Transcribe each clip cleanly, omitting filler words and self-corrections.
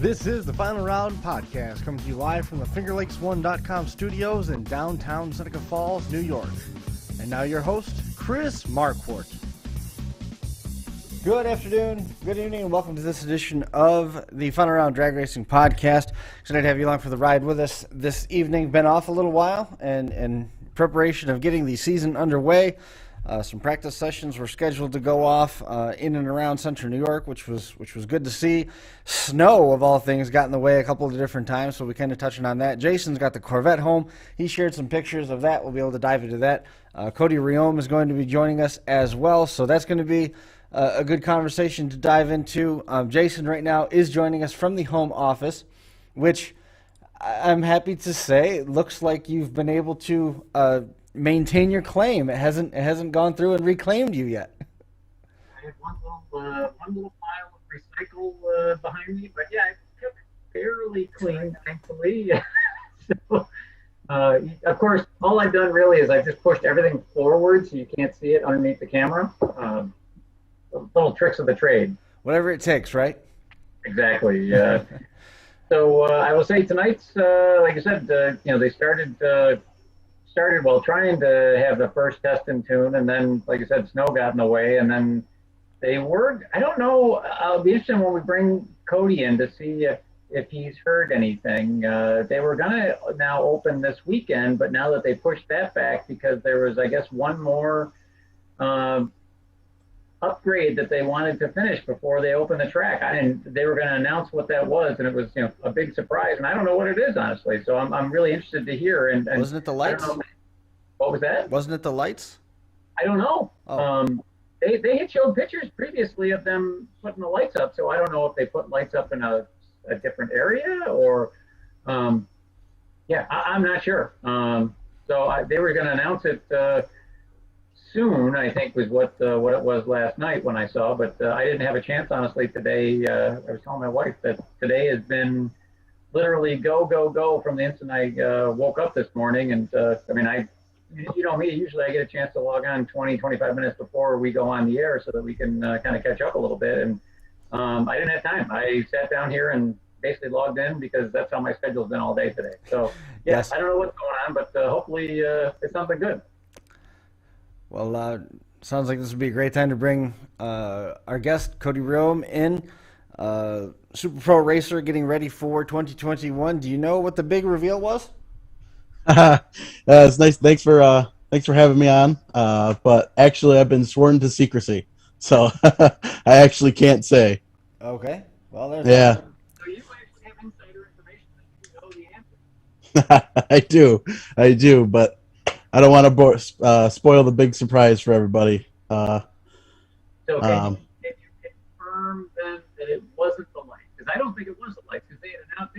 This is the Final Round Podcast, coming to you live from the FingerLakes1.com studios in downtown Seneca Falls, New York. And now your host, Chris Marquardt. Good afternoon, good evening, and welcome to this edition of the Final Round Drag Racing Podcast. Excited to have you along for the ride with us this evening. Been off a little while, and in preparation of getting the season underway. Some practice sessions were scheduled to go off in and around central New York, which was good to see. Snow, of all things, got in the way a couple of different times, so we kind of touching on that. Jason's got the Corvette home. He shared some pictures of that. We'll be able to dive into that. Cody Reome is going to be joining us as well, so that's going to be a good conversation to dive into. Jason right now is joining us from the home office, which I'm happy to say it looks like you've been able to maintain your claim. It hasn't gone through and reclaimed you yet. I have one little pile of recycle behind me, but yeah, I took fairly clean, thankfully. So, of course, all I've done really is I've just pushed everything forward so you can't see it underneath the camera. Little tricks of the trade. Whatever it takes, right? Exactly. So I will say tonight's, like I said, they started while trying to have the first test in tune, and then, like I said, snow got in the way, and then they were, I don't know, I'll be interested when we bring Cody in to see if he's heard anything. They were going to now open this weekend, but now that they pushed that back because there was, I guess, one more upgrade that they wanted to finish before they opened the track. They were going to announce what that was, and it was a big surprise, and I don't know what it is, honestly. So I'm really interested to hear. And wasn't it the lights? What was that? Wasn't it the lights? I don't know. Oh. They had showed pictures previously of them putting the lights up, so I don't know if they put lights up in a different area or I'm not sure. So they were going to announce it soon, I think, was what it was last night when I saw, but I didn't have a chance, honestly, today. I was telling my wife that today has been literally go from the instant I woke up this morning. And you know me, usually I get a chance to log on 20, 25 minutes before we go on the air so that we can kind of catch up a little bit. And I didn't have time. I sat down here and basically logged in because that's how my schedule's been all day today. So, yes. I don't know what's going on, but hopefully it's something good. Well, sounds like this would be a great time to bring our guest, Cody Reome, in. Super Pro Racer getting ready for 2021. Do you know what the big reveal was? It's nice. Thanks for having me on. But actually, I've been sworn to secrecy, so I actually can't say. Okay. Well, there's yeah. So you actually have insider information that you know the answer. I do, but I don't want to spoil the big surprise for everybody. So can you confirm then that it wasn't the lights? Because I don't think it was the lights, because they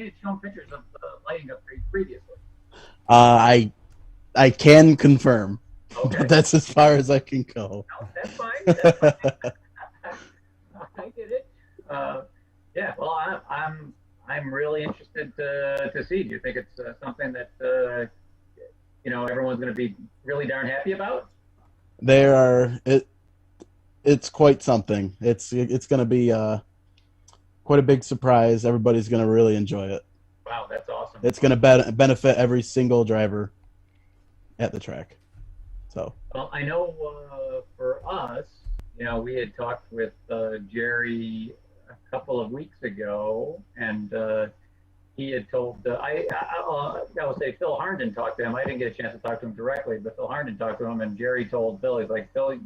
had shown pictures of the lighting upgrade previously. I can confirm, okay. But that's as far as I can go. No, that's fine. I get it. Well, I'm really interested to see. Do you think it's something that everyone's going to be really darn happy about? It's quite something. It's going to be quite a big surprise. Everybody's going to really enjoy it. Wow, that's awesome. It's going to benefit every single driver at the track. So. Well, I know for us, we had talked with Jerry a couple of weeks ago, and he had told I will say Phil Harnden talked to him. I didn't get a chance to talk to him directly, but Phil Harnden talked to him, and Jerry told Phil, he's like, Phil, you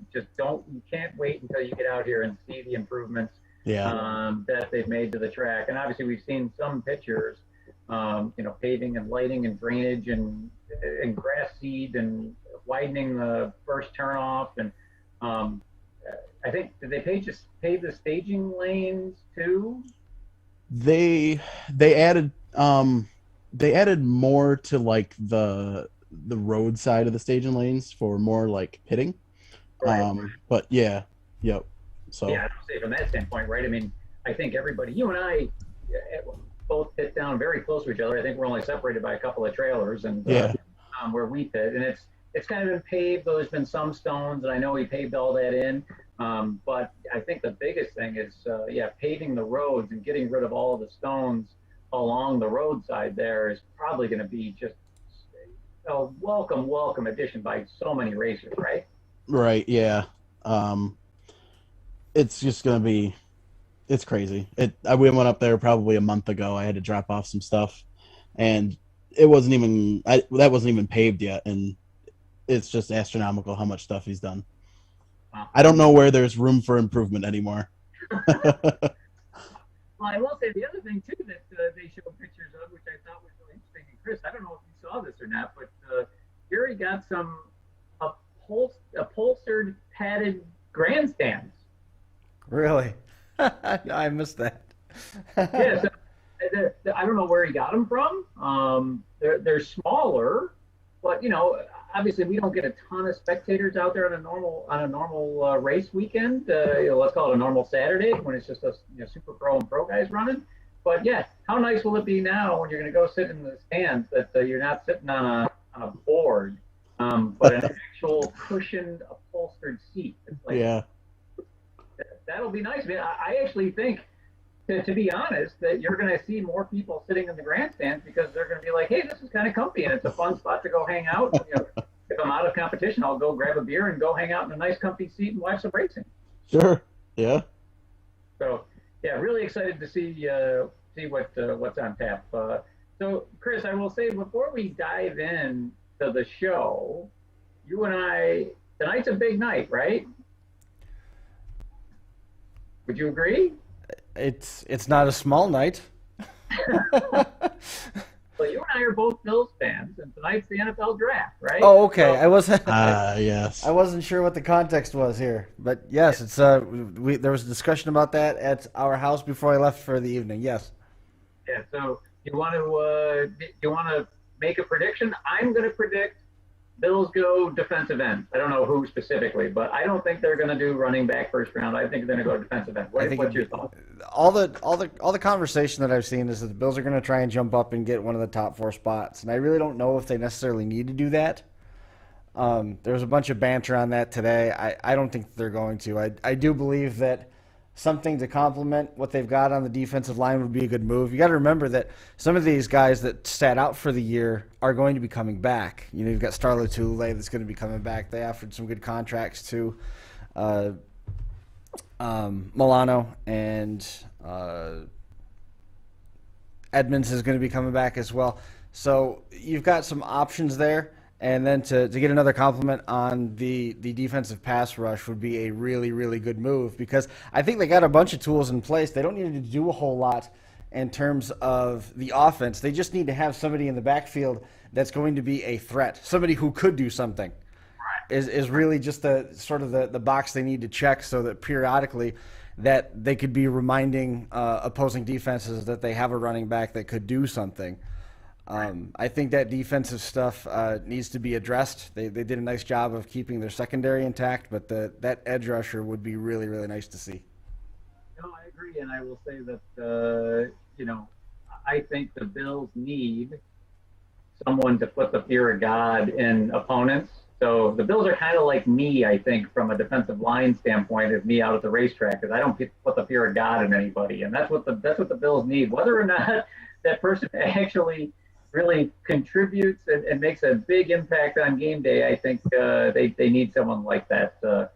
can't wait until you get out here and see the improvements that they've made to the track. And obviously we've seen some pictures, paving and lighting and drainage and grass seed and widening the first turnoff. And I think, did they pave the staging lanes too? They added more to like the road side of the staging lanes for more like pitting. Right. But yeah, yep. So yeah, I don't say from that standpoint, right? I mean, I think everybody, you and I, both pit down very close to each other. I think we're only separated by a couple of trailers, and where we pit, and it's kind of been paved, though there's been some stones, and I know he paved all that in. But I think the biggest thing is, paving the roads and getting rid of all of the stones along the roadside there is probably going to be just a welcome addition by so many racers, right? Right. Yeah. Um, it's just gonna be. It's crazy. We went up there probably a month ago. I had to drop off some stuff, and it wasn't even. That wasn't even paved yet, and it's just astronomical how much stuff he's done. Wow. I don't know where there's room for improvement anymore. Well, I will say the other thing too that they showed pictures of, which I thought was really interesting. And Chris, I don't know if you saw this or not, but Gary got some upholstered padded grandstands. Really? I missed that. Yeah, so I don't know where he got them from. They're smaller, but obviously we don't get a ton of spectators out there on a normal race weekend. Let's call it a normal Saturday when it's just us, super pro and pro guys running. But yeah, how nice will it be now when you're going to go sit in the stands that you're not sitting on a board, but an actual cushioned upholstered seat. It's like, Yeah. that'll be nice. I mean, I actually think, to be honest, that you're going to see more people sitting in the grandstands because they're going to be like, hey, this is kind of comfy and it's a fun spot to go hang out. If I'm out of competition, I'll go grab a beer and go hang out in a nice comfy seat and watch some racing. Sure. Yeah. So, yeah, really excited to see what's on tap. So, Chris, I will say before we dive in to the show, you and I, tonight's a big night, right? Would you agree? It's not a small night. Well, you and I are both Bills fans, and tonight's the NFL draft, right? Oh, okay. So, I wasn't. Yes. I wasn't sure what the context was here, but yes, it's there was a discussion about that at our house before I left for the evening. Yes. yeah. So you want to make a prediction? I'm going to predict Bills go defensive end. I don't know who specifically, but I don't think they're going to do running back first round. I think they're going to go defensive end. What's your thought? All the conversation that I've seen is that the Bills are going to try and jump up and get one of the top 4 spots, and I really don't know if they necessarily need to do that. There was a bunch of banter on that today. I don't think they're going to. I do believe that something to complement what they've got on the defensive line would be a good move. You got to remember that some of these guys that sat out for the year are going to be coming back. You've got Starla Tulele that's going to be coming back. They offered some good contracts to Milano, and Edmonds is going to be coming back as well. So you've got some options there. And then to get another compliment on the defensive pass rush would be a really, really good move, because I think they got a bunch of tools in place. They don't need to do a whole lot in terms of the offense. They just need to have somebody in the backfield that's going to be a threat, somebody who could do something. Is really just the sort of the box they need to check, so that periodically that they could be reminding opposing defenses that they have a running back that could do something. I think that defensive stuff needs to be addressed. They did a nice job of keeping their secondary intact, but that edge rusher would be really, really nice to see. No, I agree, and I will say that I think the Bills need someone to put the fear of God in opponents. So the Bills are kind of like me, I think, from a defensive line standpoint, of me out at the racetrack, because I don't put the fear of God in anybody, and that's what the Bills need. Whether or not that person actually really contributes and makes a big impact on game day, I think they need someone like that. So,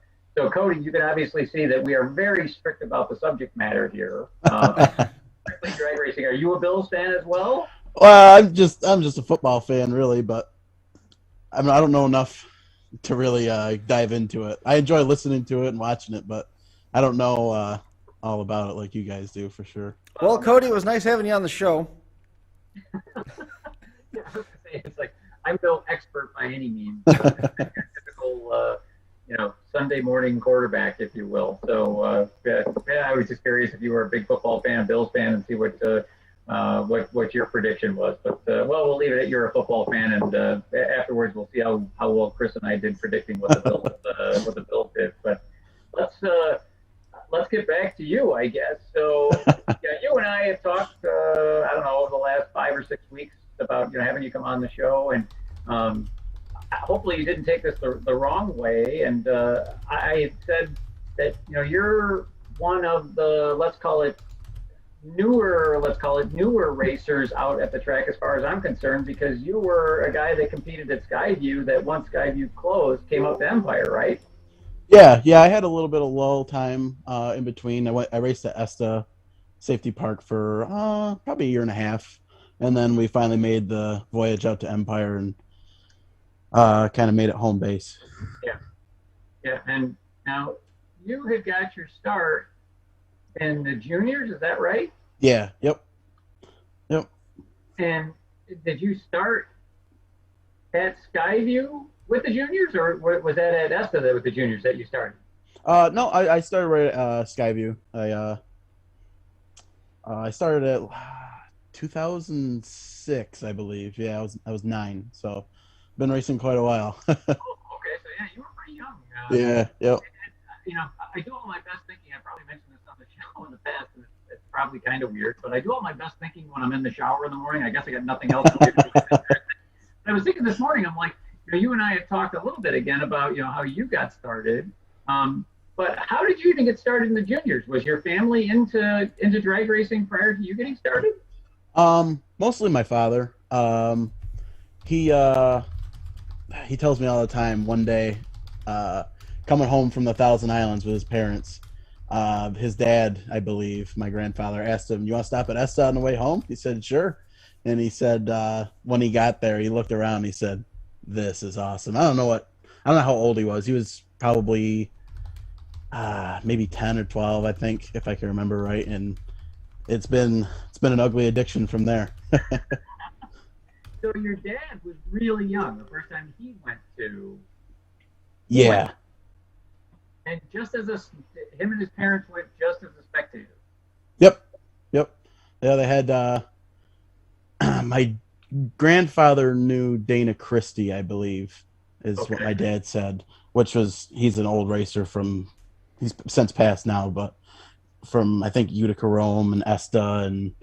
Cody, you can obviously see that we are very strict about the subject matter here. Strictly drag racing. Are you a Bills fan as well? Well, I'm just a football fan, really, but I don't know enough to really dive into it. I enjoy listening to it and watching it, but I don't know all about it like you guys do, for sure. Well, Cody, it was nice having you on the show. Yeah, I was gonna say, it's like, I'm no expert by any means. Typical, Sunday morning quarterback, if you will. So, I was just curious if you were a big football fan, Bills fan, and see what your prediction was. But we'll leave it at you're a football fan, and afterwards we'll see how well Chris and I did predicting what the Bills did. But let's get back to you, I guess. So, you and I have talked, I don't know, over the last 5 or 6 weeks about having you come on the show, and hopefully you didn't take this the wrong way. And I had said that you're one of the let's call it newer racers out at the track as far as I'm concerned, because you were a guy that competed at Skyview that once Skyview closed came up to Empire, right? Yeah, I had a little bit of lull time in between. I raced at ESTA Safety Park for probably a year and a half, and then we finally made the voyage out to Empire and kind of made it home base. Yeah. And now you had got your start in the juniors, is that right? Yeah. Yep. And did you start at Skyview with the juniors, or was that at ESTA with the juniors that you started? No, I started right at Skyview. I started at 2006, I believe. Yeah, I was 9, so been racing quite a while. Oh, okay, so yeah, you were pretty young. Yeah, yep. I do all my best thinking. I probably mentioned this on the show in the past, and it's probably kind of weird, but I do all my best thinking when I'm in the shower in the morning. I guess I got nothing else to do. I was thinking this morning, I'm like, you and I had talked a little bit again about, how you got started. But how did you even get started in the juniors? Was your family into drag racing prior to you getting started? Mostly my father. He tells me all the time. One day, coming home from the Thousand Islands with his parents, his dad, I believe, my grandfather, asked him, "You want to stop at ESTA on the way home?" He said, "Sure." And he said, when he got there, he looked around and he said, "This is awesome." I don't know how old he was. He was probably maybe 10 or 12, I think, if I can remember right. And it's been an ugly addiction from there. So your dad was really young the first time he went to. Yeah. And him and his parents went just as a spectator. Yep. Yeah, they had my grandfather knew Dana Christie, I believe, is what my dad said, he's an old racer he's since passed now, but from, I think, Utica Rome and ESTA and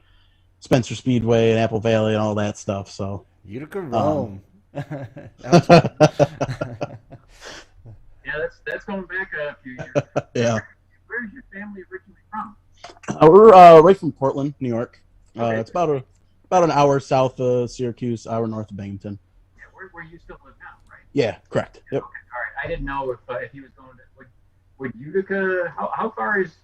Spencer Speedway and Apple Valley and all that stuff. So Utica Rome. Yeah, that's going back a few years. Yeah. Where's your family originally from? We're right from Portland, New York. Okay. It's about an hour south of Syracuse, hour north of Binghamton. Yeah, where you still live now, right? Yeah, correct. Yep. Okay, all right. I didn't know if he was going to would Utica. How far is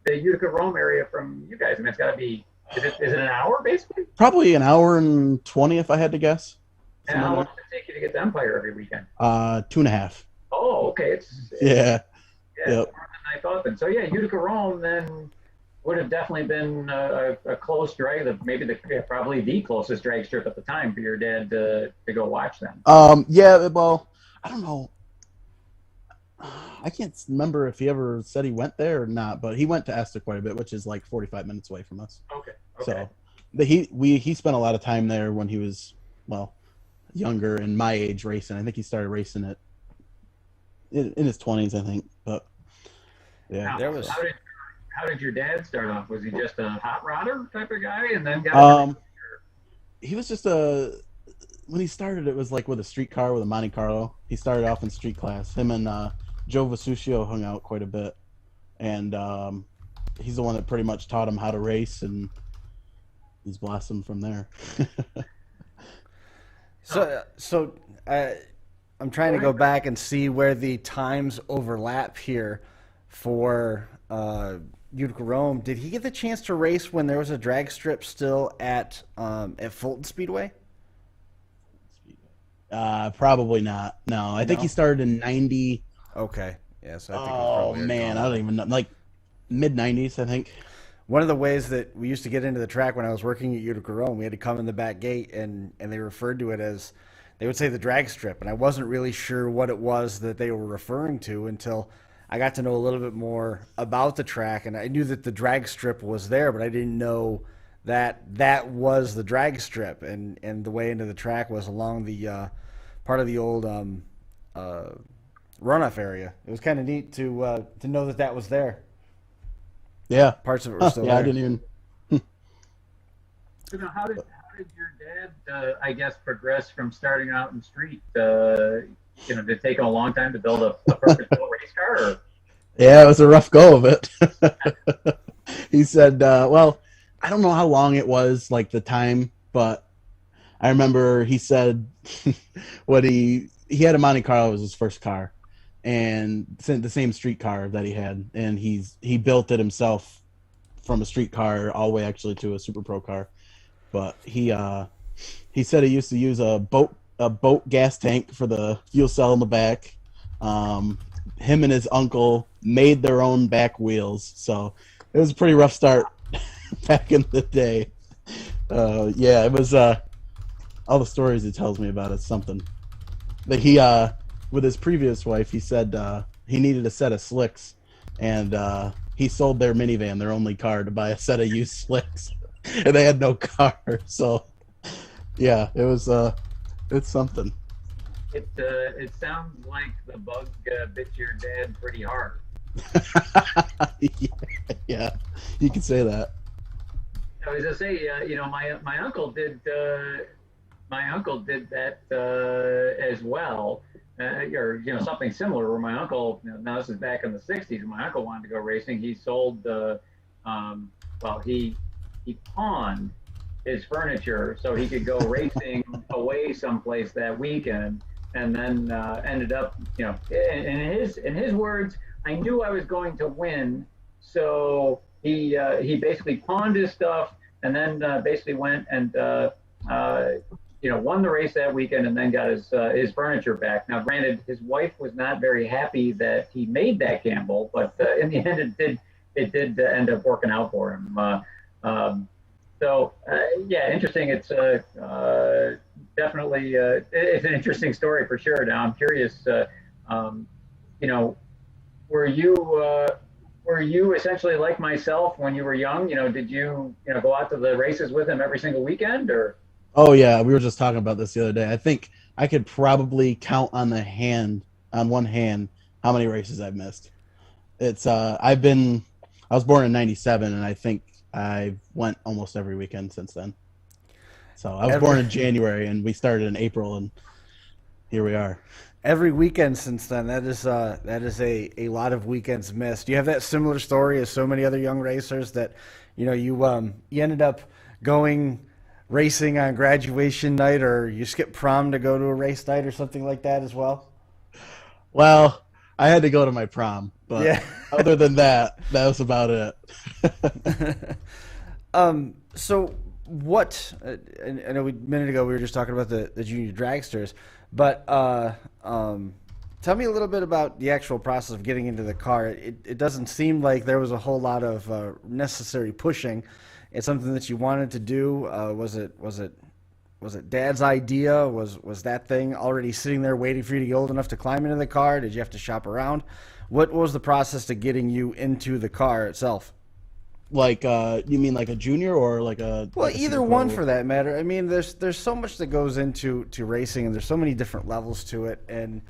the Utica Rome area from you guys? I mean, it's got to be. Is it an hour basically? Probably an hour and 20, if I had to guess. And how long does it take you to get to Empire every weekend? 2.5. Oh, okay. Yeah. Yep. More than I thought then. So yeah, Utica Rome then would have definitely been a close drag, probably the closest drag strip at the time for your dad to go watch them. Yeah, well, I don't know. I can't remember if he ever said he went there or not, but he went to ESTA quite a bit, which is like 45 minutes away from us. Okay. So, but he spent a lot of time there when he was, well, younger and my age racing. I think he started racing it in his 20s, I think. But yeah, now, how did your dad start off? Was he just a hot rodder type of guy, and then got? He was just when he started, it was like with a street car with a Monte Carlo. He started off in street class. Him and Joe Vasuccio hung out quite a bit, and he's the one that pretty much taught him how to race, and he's blossomed from there. So I'm trying to go back and see where the times overlap here for Utica Rome. Did he get the chance to race when there was a drag strip still at Fulton Speedway? Probably not. No, I think he started in 90. Okay. Yeah, so I think oh man, I don't even know. Like mid 90s, I think. One of the ways that we used to get into the track when I was working at Utica Rome, we had to come in the back gate, and they referred to it as, they would say the drag strip, and I wasn't really sure what it was that they were referring to until I got to know a little bit more about the track, and I knew that the drag strip was there, but I didn't know that that was the drag strip, and the way into the track was along the part of the old runoff area. It was kind of neat to know that that was there. Yeah, parts of it were still there. I didn't even. So now, how did your dad, I guess, progress from starting out in street? Did it take him a long time to build a purpose-built race car? Or? Yeah, it was a rough go of it. He said, well, I don't know how long it was, like the time, but I remember he said what he had a Monte Carlo was his first car, and the same street car that he had, and he built it himself from a street car all the way actually to a super pro car. But he said he used to use a boat gas tank for the fuel cell in the back. Him and his uncle made their own back wheels, so it was a pretty rough start back in the day. Yeah, it was all the stories he tells me about it's something. But he with his previous wife, he said he needed a set of slicks, and he sold their minivan, their only car, to buy a set of used slicks, and they had no car. So yeah, it's something. It sounds like the bug bit your dad pretty hard. Yeah, you could say that. I was gonna say, my uncle did that as well, or something similar. Where my uncle, now this is back in the '60s, my uncle wanted to go racing. He sold he pawned his furniture so he could go racing away someplace that weekend, and then ended up, in his words, I knew I was going to win, so he basically pawned his stuff, and then basically went and won the race that weekend, and then got his furniture back. Now, granted, his wife was not very happy that he made that gamble, but in the end, it did end up working out for him. Yeah, interesting. It's definitely it's an interesting story for sure. Now, I'm curious. Were you essentially like myself when you were young? Did you go out to the races with him every single weekend, or? Oh yeah, we were just talking about this the other day. I think I could probably count on one hand how many races I've missed. It's I was born in '97, and I think I went almost every weekend since then. So I was born in January, and we started in April, and here we are. Every weekend since then. That is a lot of weekends missed. Do you have that similar story as so many other young racers that you ended up going racing on graduation night, or you skipped prom to go to a race night or something like that as well? Well, I had to go to my prom, but yeah. Other than that was about it. So what? I know a minute ago we were just talking about the junior dragsters, but tell me a little bit about the actual process of getting into the car. It doesn't seem like there was a whole lot of necessary pushing. It's something that you wanted to do. Was it Dad's idea? Was that thing already sitting there waiting for you to get old enough to climb into the car? Did you have to shop around? What was the process to getting you into the car itself? Like, you mean like a junior or like a? Well, like a either one for that matter. I mean, there's so much that goes into racing, and there's so many different levels to it. And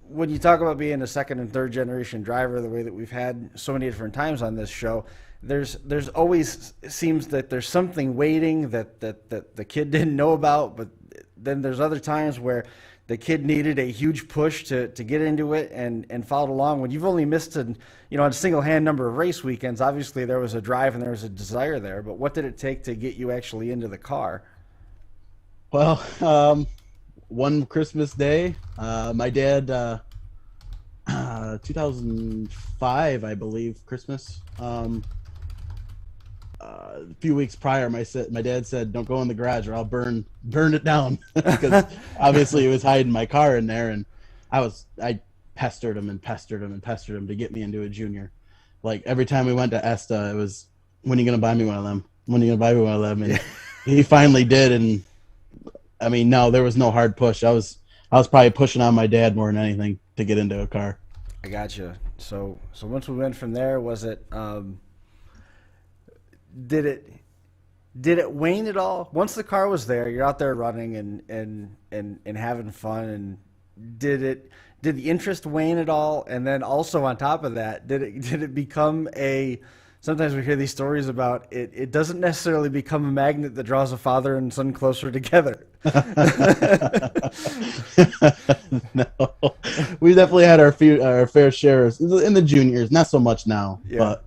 when you talk about being a second and third generation driver, the way that we've had so many different times on this show, there's always seems that there's something waiting that the kid didn't know about, but then there's other times where the kid needed a huge push to get into it and followed along. When you've only missed a single hand number of race weekends, obviously there was a drive and there was a desire there, but what did it take to get you actually into the car? Well, one Christmas day, my dad, 2005, I believe, Christmas, a few weeks prior, my dad said, "Don't go in the garage or I'll burn it down," because obviously he was hiding my car in there, and I pestered him to get me into a junior. Like every time we went to ESTA, it was, "When are you gonna buy me one of them? When are you gonna buy me one of them?" And he finally did, and I mean, no, there was no hard push. I was probably pushing on my dad more than anything to get into a car. I gotcha. So once we went from there, was it? Did it wane at all? Once the car was there, you're out there running and having fun, and did the interest wane at all? And then also on top of that, did it become a sometimes we hear these stories about it. It doesn't necessarily become a magnet that draws a father and son closer together. No, we definitely had our fair shares in the juniors. Not so much now, Yeah. but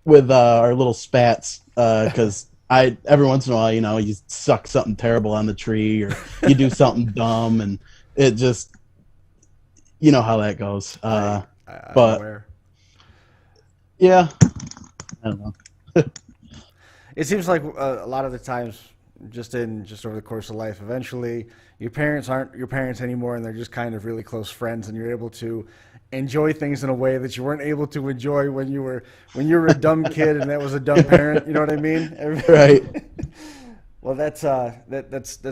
with our little spats, because I every once in a while, you suck something terrible on the tree or you do something dumb, and it just you know how that goes. I'm But aware. yeah, I don't know. It seems like a lot of the times, just over the course of life, eventually your parents aren't your parents anymore, and they're just kind of really close friends, and you're able to enjoy things in a way that you weren't able to enjoy when you were a dumb kid and that was a dumb parent. You know what I mean? Right. Well, that's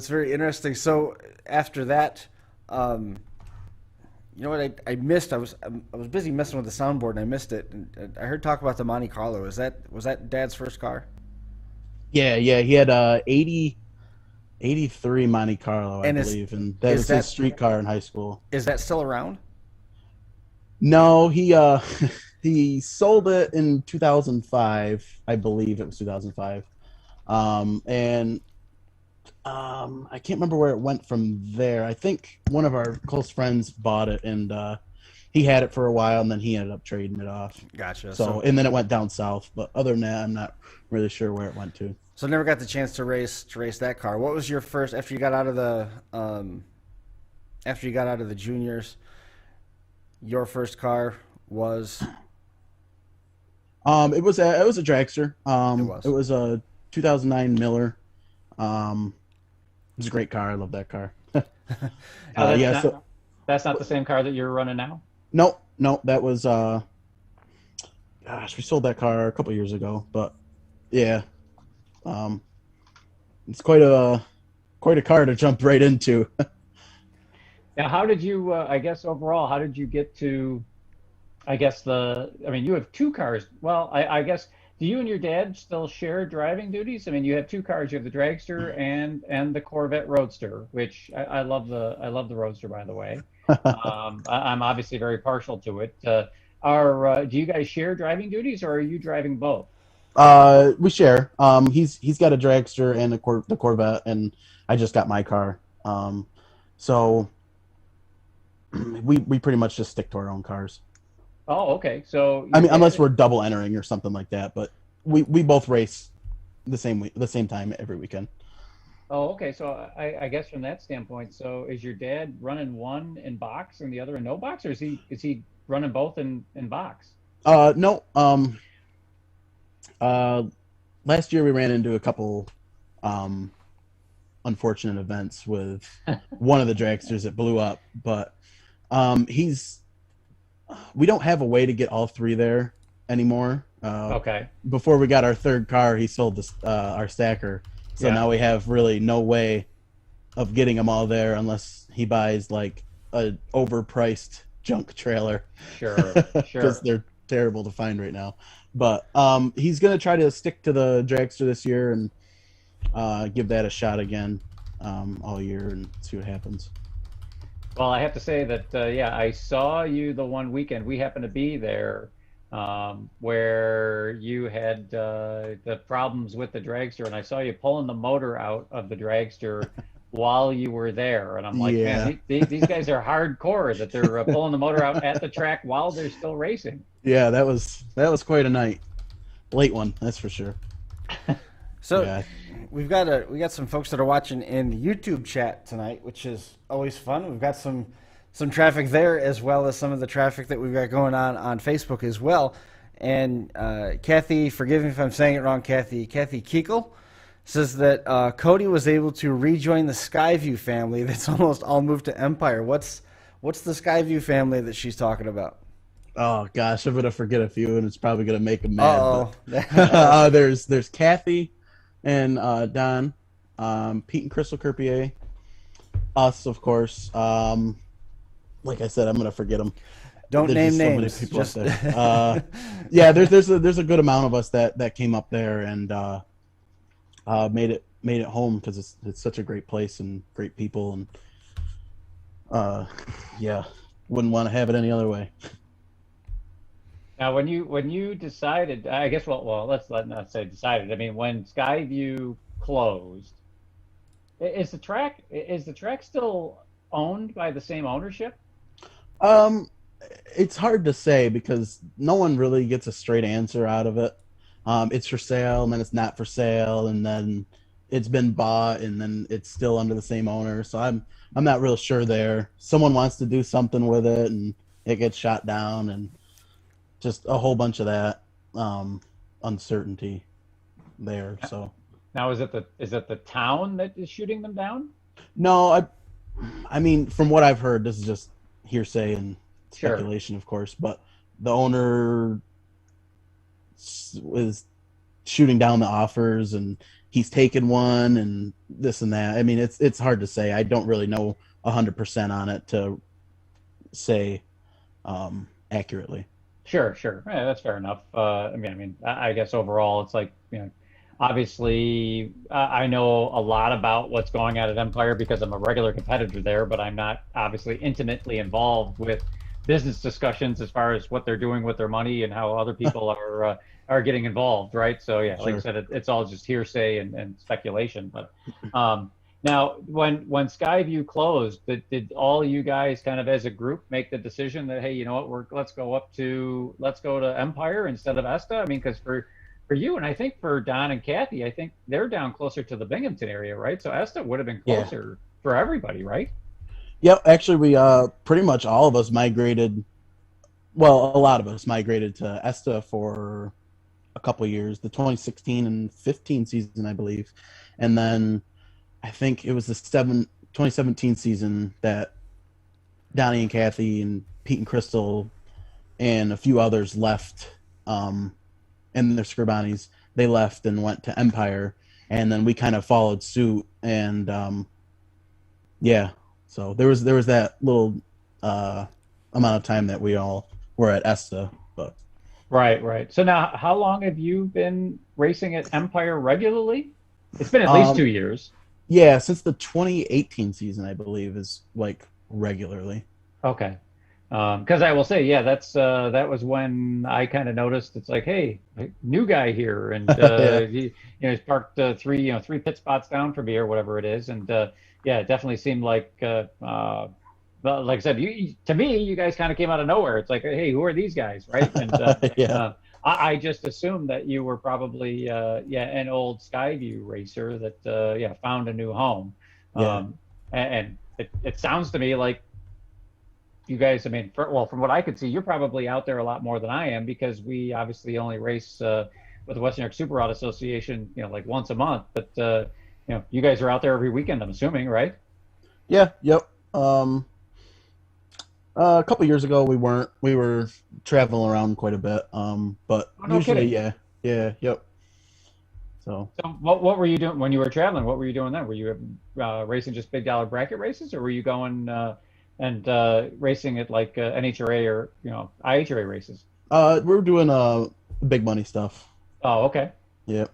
very interesting. So after that, um, you know what I missed? I was busy messing with the soundboard and I missed it. And I heard talk about the Monte Carlo. Was that Dad's first car? Yeah, yeah. He had 83 Monte Carlo, I And believe, and that is was his that street car in high school. is that still around? No, he he sold it in 2005. I believe it was 2005. And I can't remember where it went from there. I think one of our close friends bought it, and he had it for a while, and then he ended up trading it off. Gotcha. So, and then it went down south. But other than that, I'm not really sure where it went to. So never got the chance to race that car. What was your first after you got out of the juniors? Your first car was It was a dragster. was. It was a 2009 Miller. It was a great car. I love that car. Yeah. So That's not the same car that you're running now. no, that was gosh, we sold that car a couple years ago, but yeah, um, it's quite a car to jump right into. Now, how did you? I guess overall, how did you get to? I guess I mean, you have two cars. Well, I guess. Do you and your dad still share driving duties? I mean, you have two cars. You have the dragster and the Corvette Roadster, which I love the Roadster, by the way. I'm obviously very partial to it. Do you guys share driving duties, or are you driving both? We share. He's got a dragster and the Corvette, and I just got my car. So we pretty much just stick to our own cars. Oh, okay. So I your mean, unless dad, we're double entering or something like that, but we both race the same time every weekend. oh, okay. So I guess from that standpoint, so is your dad running one in box and the other in no box, or is he running both in box? No. Uh, Last year we ran into a couple um unfortunate events with one of the dragsters that blew up, but he's we don't have a way to get all three there anymore. Okay. Before we got our third car, he sold our stacker, so Yeah. now we have really no way of getting them all there unless he buys like a overpriced junk trailer Sure. because Sure. they're terrible to find right now. But he's gonna try to stick to the dragster this year and give that a shot again all year and see what happens. Well, I have to say that, yeah, I saw you the one weekend. We happened to be there where you had the problems with the dragster, and I saw you pulling the motor out of the dragster while you were there. And I'm like, Yeah, man, these guys are hardcore that they're pulling the motor out at the track while they're still racing. yeah, that was quite a night, late one, that's for sure. So Yeah, we got some folks that are watching in the YouTube chat tonight, which is always fun. We've got some traffic there as well as some of the traffic that we've got going on Facebook as well. And Kathy, forgive me if I'm saying it wrong, Kathy Keekle says that Cody was able to rejoin the Skyview family that's almost all moved to Empire. What's the Skyview family that she's talking about? oh gosh, I'm gonna forget a few, and it's probably gonna make him mad. Oh, But there's Kathy and Don, Pete and Crystal Kerpier, us of course. Like I said, I'm gonna forget them. don't There's name just so many names. people Just up there. Yeah, there's a good amount of us that came up there and made it home because it's such a great place and great people and yeah, wouldn't want to have it any other way. Now, when you decided, I guess, well, let's not say decided. I mean, when Skyview closed, is the track still owned by the same ownership? Um, it's hard to say because no one really gets a straight answer out of it. It's for sale, and then it's not for sale, and then it's been bought, and then it's still under the same owner. So I'm not real sure there. Someone wants to do something with it, and it gets shot down, and just a whole bunch of that uncertainty there. So Now, is it the town that is shooting them down? no, I mean, from what I've heard, this is just hearsay and Sure. speculation, of course, but the owner was shooting down the offers, and he's taken one, and this and that. I mean, it's hard to say. I don't really know 100% on it to say accurately. Sure, sure. Yeah, that's fair enough. I guess overall, it's like, obviously, I know a lot about what's going on at Empire because I'm a regular competitor there, but I'm not obviously intimately involved with business discussions as far as what they're doing with their money and how other people are getting involved, right? So yeah, like I Sure. said, it's all just hearsay and speculation. But now, when Skyview closed, did all you guys kind of as a group make the decision that, hey, you know what, let's go to Empire instead of Esta? I mean, because for you and I think for Don and Kathy, I think they're down closer to the Binghamton area, right? So Esta would have been Yeah. closer for everybody, right? Yep. Actually, we pretty much all of us migrated. Well, a lot of us migrated to Esta for a couple of years, the 2016 and 15 season, I believe, and then I think it was the 2017 season that Donnie and Kathy and Pete and Crystal and a few others left, and their Scribanis. They left and went to Empire, and then we kind of followed suit. And yeah, so there was that little amount of time that we all were at Esta, but Right, right. So now, how long have you been racing at Empire regularly? It's been at least um, 2 years. yeah, since the 2018 season, I believe, is like regularly. Okay. Because I will say, yeah, that was when I kind of noticed it's like, hey, new guy here, and Yeah, he's parked three pit spots down from me or whatever it is, and yeah, it definitely seemed like, well, like I said, to me, you guys kind of came out of nowhere. It's like, hey, who are these guys, right? And yeah, uh, I just assumed that you were probably yeah, an old Skyview racer that yeah, found a new home, yeah, and it sounds to me like you guys, I mean, well, from what I could see, you're probably out there a lot more than I am because we obviously only race with the Western York Super Rod Association, like once a month. But you guys are out there every weekend, I'm assuming, right? yeah, yep. A couple years ago, we weren't. We were traveling around quite a bit. But Oh, no usually, kidding. yeah, yeah, yep. So, So what were you doing when you were traveling? What were you doing then? Were you racing just big dollar bracket races, or were you going and racing at like NHRA or IHRA races? we were doing big money stuff. Oh, okay. Yep,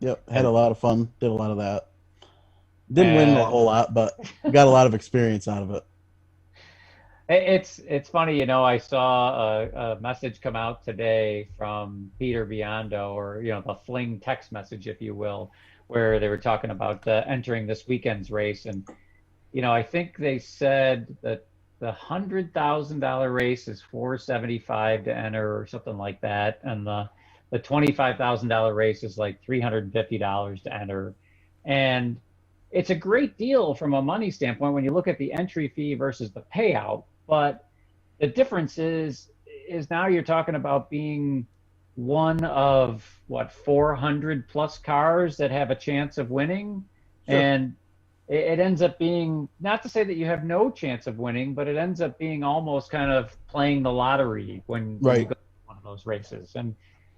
yep. Had a And lot of fun. Did a lot of that. Didn't win a and whole lot, but got a lot of experience out of it. it's funny, I saw a message come out today from Peter Biondo, or the Fling text message, if you will, where they were talking about entering this weekend's race, and I think they said that the $100,000 race is 475 to enter, or something like that, and the $25,000 race is like $350 to enter, and it's a great deal from a money standpoint when you look at the entry fee versus the payout. But the difference is now you're talking about being one of what, 400 plus cars that have a chance of winning, Sure. and it ends up being, not to say that you have no chance of winning, but it ends up being almost kind of playing the lottery when you Right. go to one of those races. And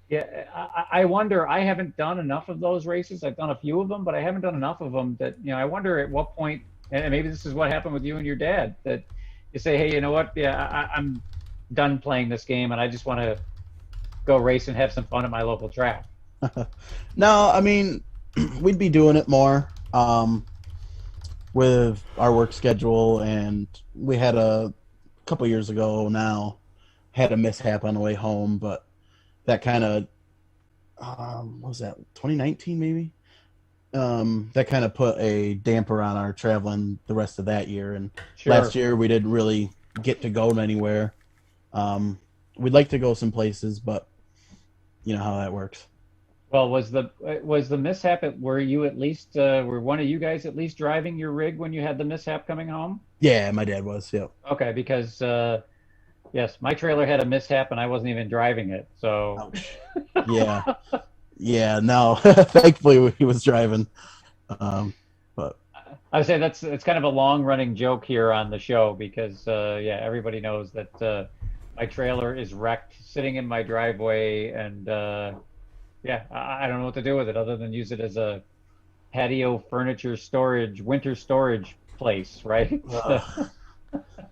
yeah, I wonder. I haven't done enough of those races. I've done a few of them, but I haven't done enough of them that I wonder at what point. And maybe this is what happened with you and your dad. That you say, hey, you know what? Yeah, I'm done playing this game, and I just want to go race and have some fun at my local track. No, I mean, we'd be doing it more with our work schedule, and we had a couple years ago now had a mishap on the way home, but that kind of what was that, 2019 maybe? That kind of put a damper on our traveling the rest of that year. And Sure. last year we didn't really get to go anywhere. Um, we'd like to go some places, but you know how that works. Well, was the mishap were you at least were one of you guys at least driving your rig when you had the mishap coming home? Yeah, my dad was. Yeah. Okay, because yes, my trailer had a mishap and I wasn't even driving it. So Ouch. Yeah. Yeah. No. Thankfully, he was driving. But I would say that's it's kind of a long running joke here on the show because yeah, everybody knows that my trailer is wrecked sitting in my driveway and yeah, I don't know what to do with it other than use it as a patio furniture storage, winter storage place, right?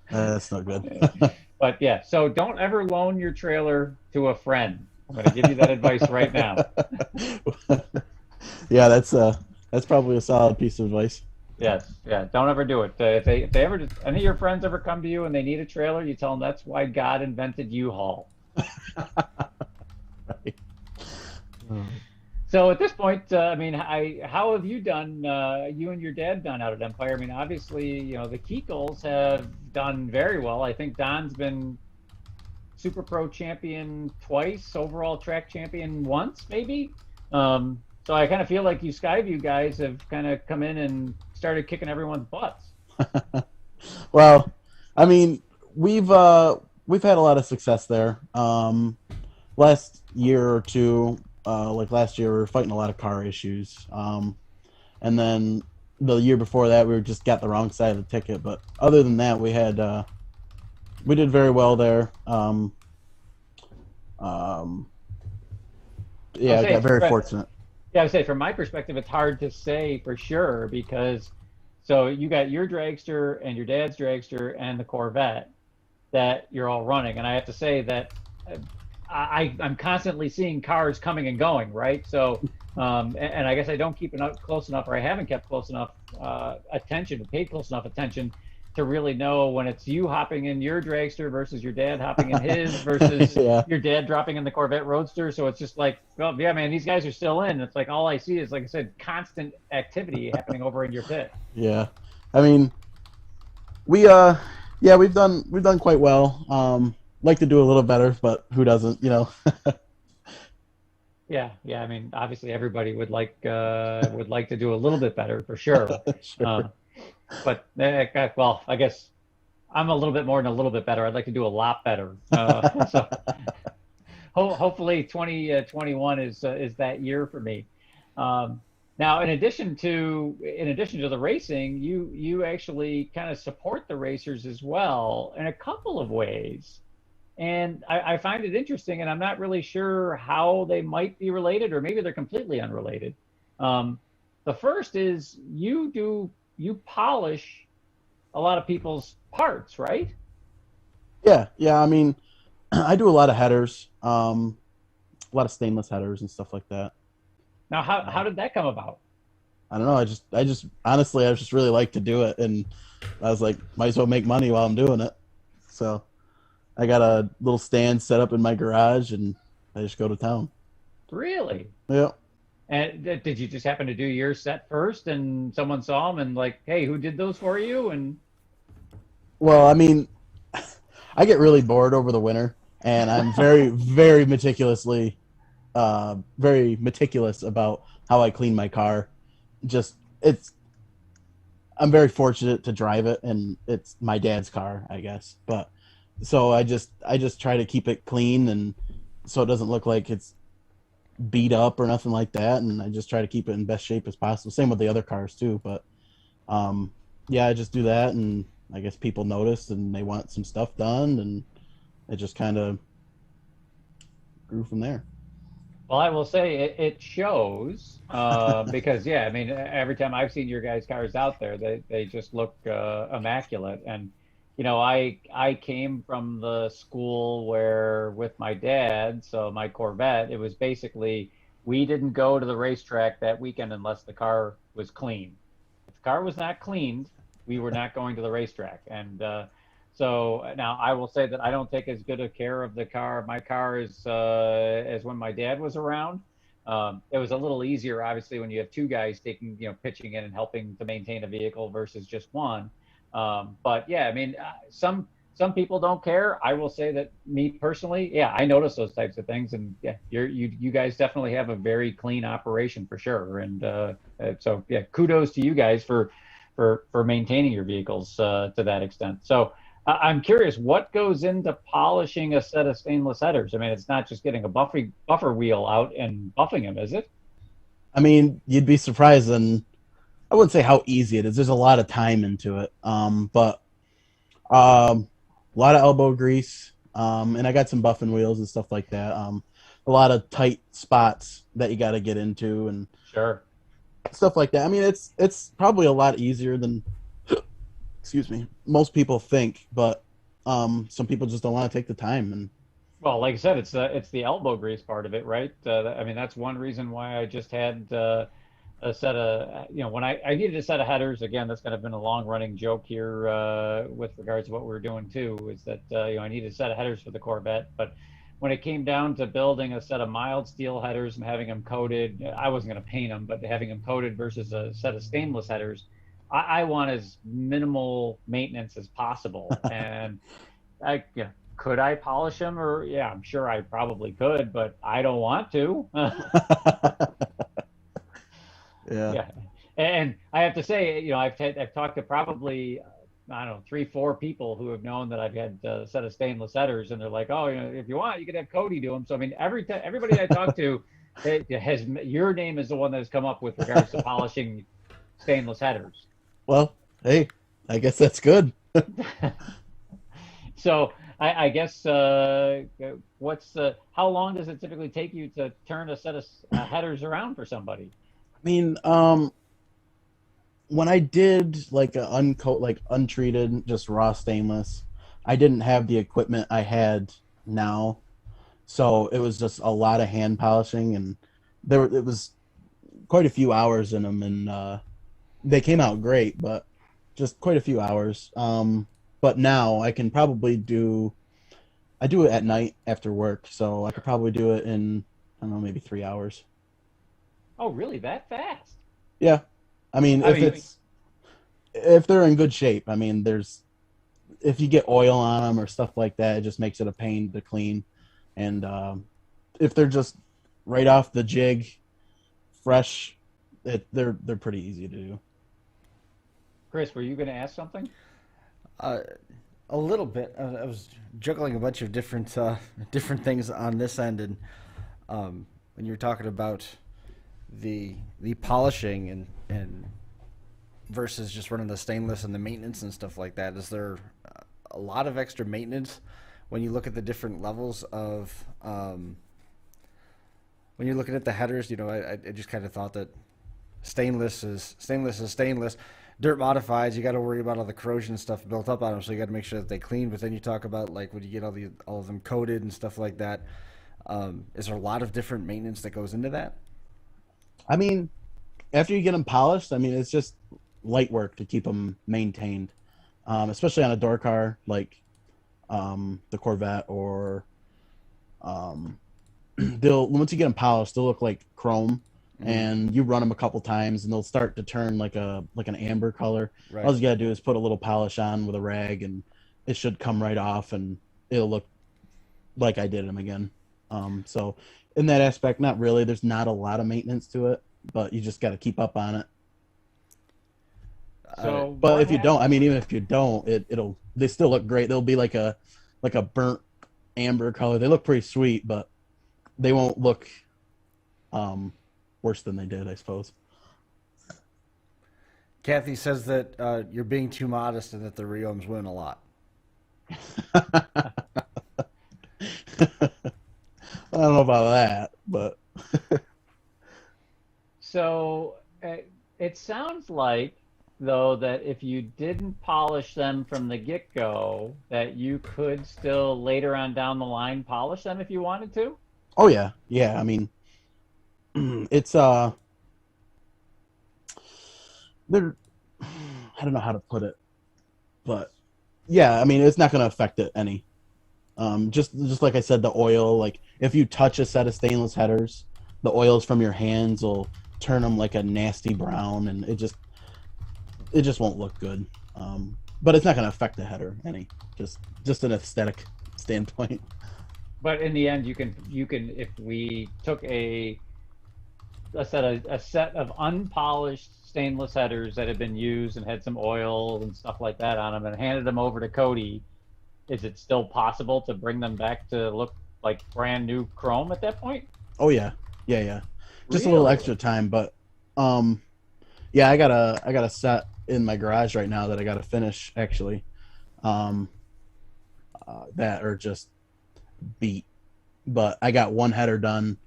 that's not good. But yeah, so don't ever loan your trailer to a friend. I'm going to give you that advice right now. Yeah, that's probably a solid piece of advice. Yes, yeah, don't ever do it. If they ever any of your friends ever come to you and they need a trailer, you tell them that's why God invented U-Haul. Right. So at this point, I mean, how have you done? You and your dad done out at Empire? I mean, obviously, you know the Keekles have done very well. I think Don's been Super Pro champion twice, overall track champion once, maybe. So I kind of feel like you Skyview guys have kind of come in and started kicking everyone's butts. Well, I mean, we've had a lot of success there. Last year or two, like last year, we were fighting a lot of car issues. And then the year before that, we just got the wrong side of the ticket. But other than that, we did very well there. Yeah, I got very fortunate. Yeah, I would say from my perspective, it's hard to say for sure because so you got your dragster and your dad's dragster and the Corvette that you're all running, and I have to say that I'm constantly seeing cars coming and going, right? So, and I guess I don't keep it close enough, or I haven't kept close enough attention, paid close enough attention to really know when it's you hopping in your dragster versus your dad hopping in his versus Yeah. your dad dropping in the Corvette Roadster. So it's just like, well, yeah, man, these guys are still in. It's like all I see is, like I said, constant activity happening over in your pit. Yeah, I mean, yeah, we've done quite well. Like to do a little better, but who doesn't, you know? Yeah, yeah. I mean, obviously, everybody would like to do a little bit better for sure. Sure. But well, I guess I'm a little bit more than a little bit better. I'd like to do a lot better. So hopefully 2021 is that year for me. Now, in addition to the racing, you actually kind of support the racers as well in a couple of ways. And I find it interesting, and I'm not really sure how they might be related, or maybe they're completely unrelated. The first is you polish a lot of people's parts, right? Yeah. I mean, I do a lot of headers, a lot of stainless headers and stuff like that. Now, how did that come about? I don't know. I just honestly, I just really like to do it, and I was like, might as well make money while I'm doing it. So I got a little stand set up in my garage, and I just go to town. Really? Yeah. And did you just happen to do your set first, and someone saw them and like, hey, who did those for you? And Well, I mean, I get really bored over the winter, and I'm very, very very meticulous about how I clean my car. I'm very fortunate to drive it, and it's my dad's car, I guess. But so I just try to keep it clean, and so it doesn't look like it's beat up or nothing like that, and I just try to keep it in best shape as possible. Same with the other cars too, but yeah, I just do that, and I guess people notice and they want some stuff done, and it just kind of grew from there. well, I will say it shows because yeah, I mean, every time I've seen your guys' cars out there, they just look immaculate. And you know, I came from the school where with my dad, so my Corvette, it was basically we didn't go to the racetrack that weekend unless the car was clean. If the car was not cleaned, we were not going to the racetrack. And So now I will say that I don't take as good a care of the car. My car is as when my dad was around. It was a little easier, obviously, when you have two guys taking, pitching in and helping to maintain a vehicle versus just one. But yeah, I mean, some people don't care. I will say that me personally, yeah, I notice those types of things, and yeah, you guys definitely have a very clean operation for sure. And so yeah, kudos to you guys for maintaining your vehicles to that extent. So I'm curious, what goes into polishing a set of stainless headers? I mean, it's not just getting a buffer wheel out and buffing them, is it? I mean, you'd be surprised, and I wouldn't say how easy it is. There's a lot of time into it, but a lot of elbow grease, and I got some buffing wheels and stuff like that. A lot of tight spots that you got to get into and Sure. stuff like that. I mean, it's probably a lot easier than excuse me, most people think, but some people just don't want to take the time. And Well, like I said, it's the elbow grease part of it, right? I mean, that's one reason why I just had a set of, when I needed a set of headers. Again, that's kind of been a long running joke here with regards to what we're doing too, is that I needed a set of headers for the Corvette, but when it came down to building a set of mild steel headers and having them coated, I wasn't going to paint them, but having them coated versus a set of stainless headers, I want as minimal maintenance as possible. And could I polish them? Or yeah, I'm sure I probably could, but I don't want to. yeah, Yeah, and I have to say, I've talked to probably I don't know 3-4 people who have known that I've had a set of stainless headers, and they're like, oh, if you want, you could have Cody do them. So I mean, everybody I talk to has your name is the one that has come up with regards to polishing stainless headers. well, hey, I guess that's good. So I guess how long does it typically take you to turn a set of headers around for somebody? I mean, when I did like a uncoat, like untreated, just raw stainless, I didn't have the equipment I had now, so it was just a lot of hand polishing, and it was quite a few hours in them, and they came out great, but just quite a few hours. But now I can probably I do it at night after work, so I could probably do it in, I don't know, maybe 3 hours. Oh, really? That fast? Yeah. I mean, I mean, if they're in good shape, I mean, if you get oil on them or stuff like that, it just makes it a pain to clean. And if they're just right off the jig, fresh, they're pretty easy to do. Chris, were you going to ask something? Uh, a little bit. I was juggling a bunch of different things on this end, and when you were talking about the polishing and versus just running the stainless and the maintenance and stuff like that, is there a lot of extra maintenance when you look at the different levels of when you're looking at the headers? I just kind of thought that stainless is stainless. Dirt modifieds, you got to worry about all the corrosion stuff built up on them, so you got to make sure that they clean. But then you talk about like when you get all of them coated and stuff like that. Is there a lot of different maintenance that goes into that? I mean, after you get them polished, I mean, it's just light work to keep them maintained, especially on a door car like the Corvette, or they'll once you get them polished, they'll look like chrome. Mm-hmm. And you run them a couple times, and they'll start to turn like an amber color. Right. All you gotta do is put a little polish on with a rag, and it should come right off, and it'll look like I did them again. So in that aspect, not really. There's not a lot of maintenance to it, but you just got to keep up on it. So, but if you don't, I mean, even if you don't, they still look great. They'll be like a burnt amber color. They look pretty sweet, but they won't look worse than they did, I suppose. Kathy says that you're being too modest and that the Reomes win a lot. I don't know about that, but so it sounds like, though, that if you didn't polish them from the get-go, that you could still later on down the line polish them if you wanted to. Oh yeah. I mean, it's they're, I don't know how to put it, but Yeah, I mean, it's not going to affect it any. Just like I said, the oil, like if you touch a set of stainless headers, the oils from your hands will turn them like a nasty brown, and it just won't look good. But it's not going to affect the header any. Just an aesthetic standpoint. But in the end, you can if we took a set of unpolished stainless headers that had been used and had some oil and stuff like that on them and handed them over to Cody, is it still possible to bring them back to look like brand new chrome at that point? Oh yeah, yeah. Just a little Really? extra time, but yeah, I got a set in my garage right now that I got to finish actually. Um, that are just beat, but I got one header done,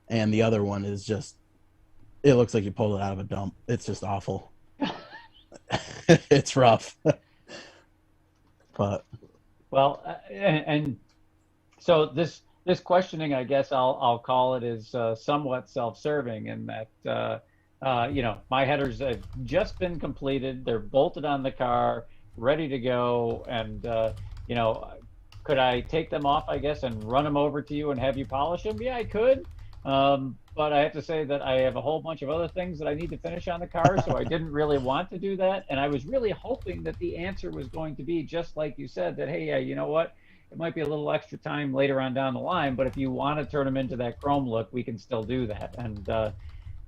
and the other one is just it looks like you pulled it out of a dump. It's just awful. It's rough, but Well, and so this questioning, I guess I'll call it, is somewhat self-serving in that my headers have just been completed. They're bolted on the car, ready to go, and you know, could I take them off, I guess, and run them over to you and have you polish them? Yeah, I could. But I have to say that I have a whole bunch of other things that I need to finish on the car, so I didn't really want to do that. And I was really hoping that the answer was going to be just like you said, that, hey, you know what? It might be a little extra time later on down the line, but if you want to turn them into that chrome look, we can still do that. And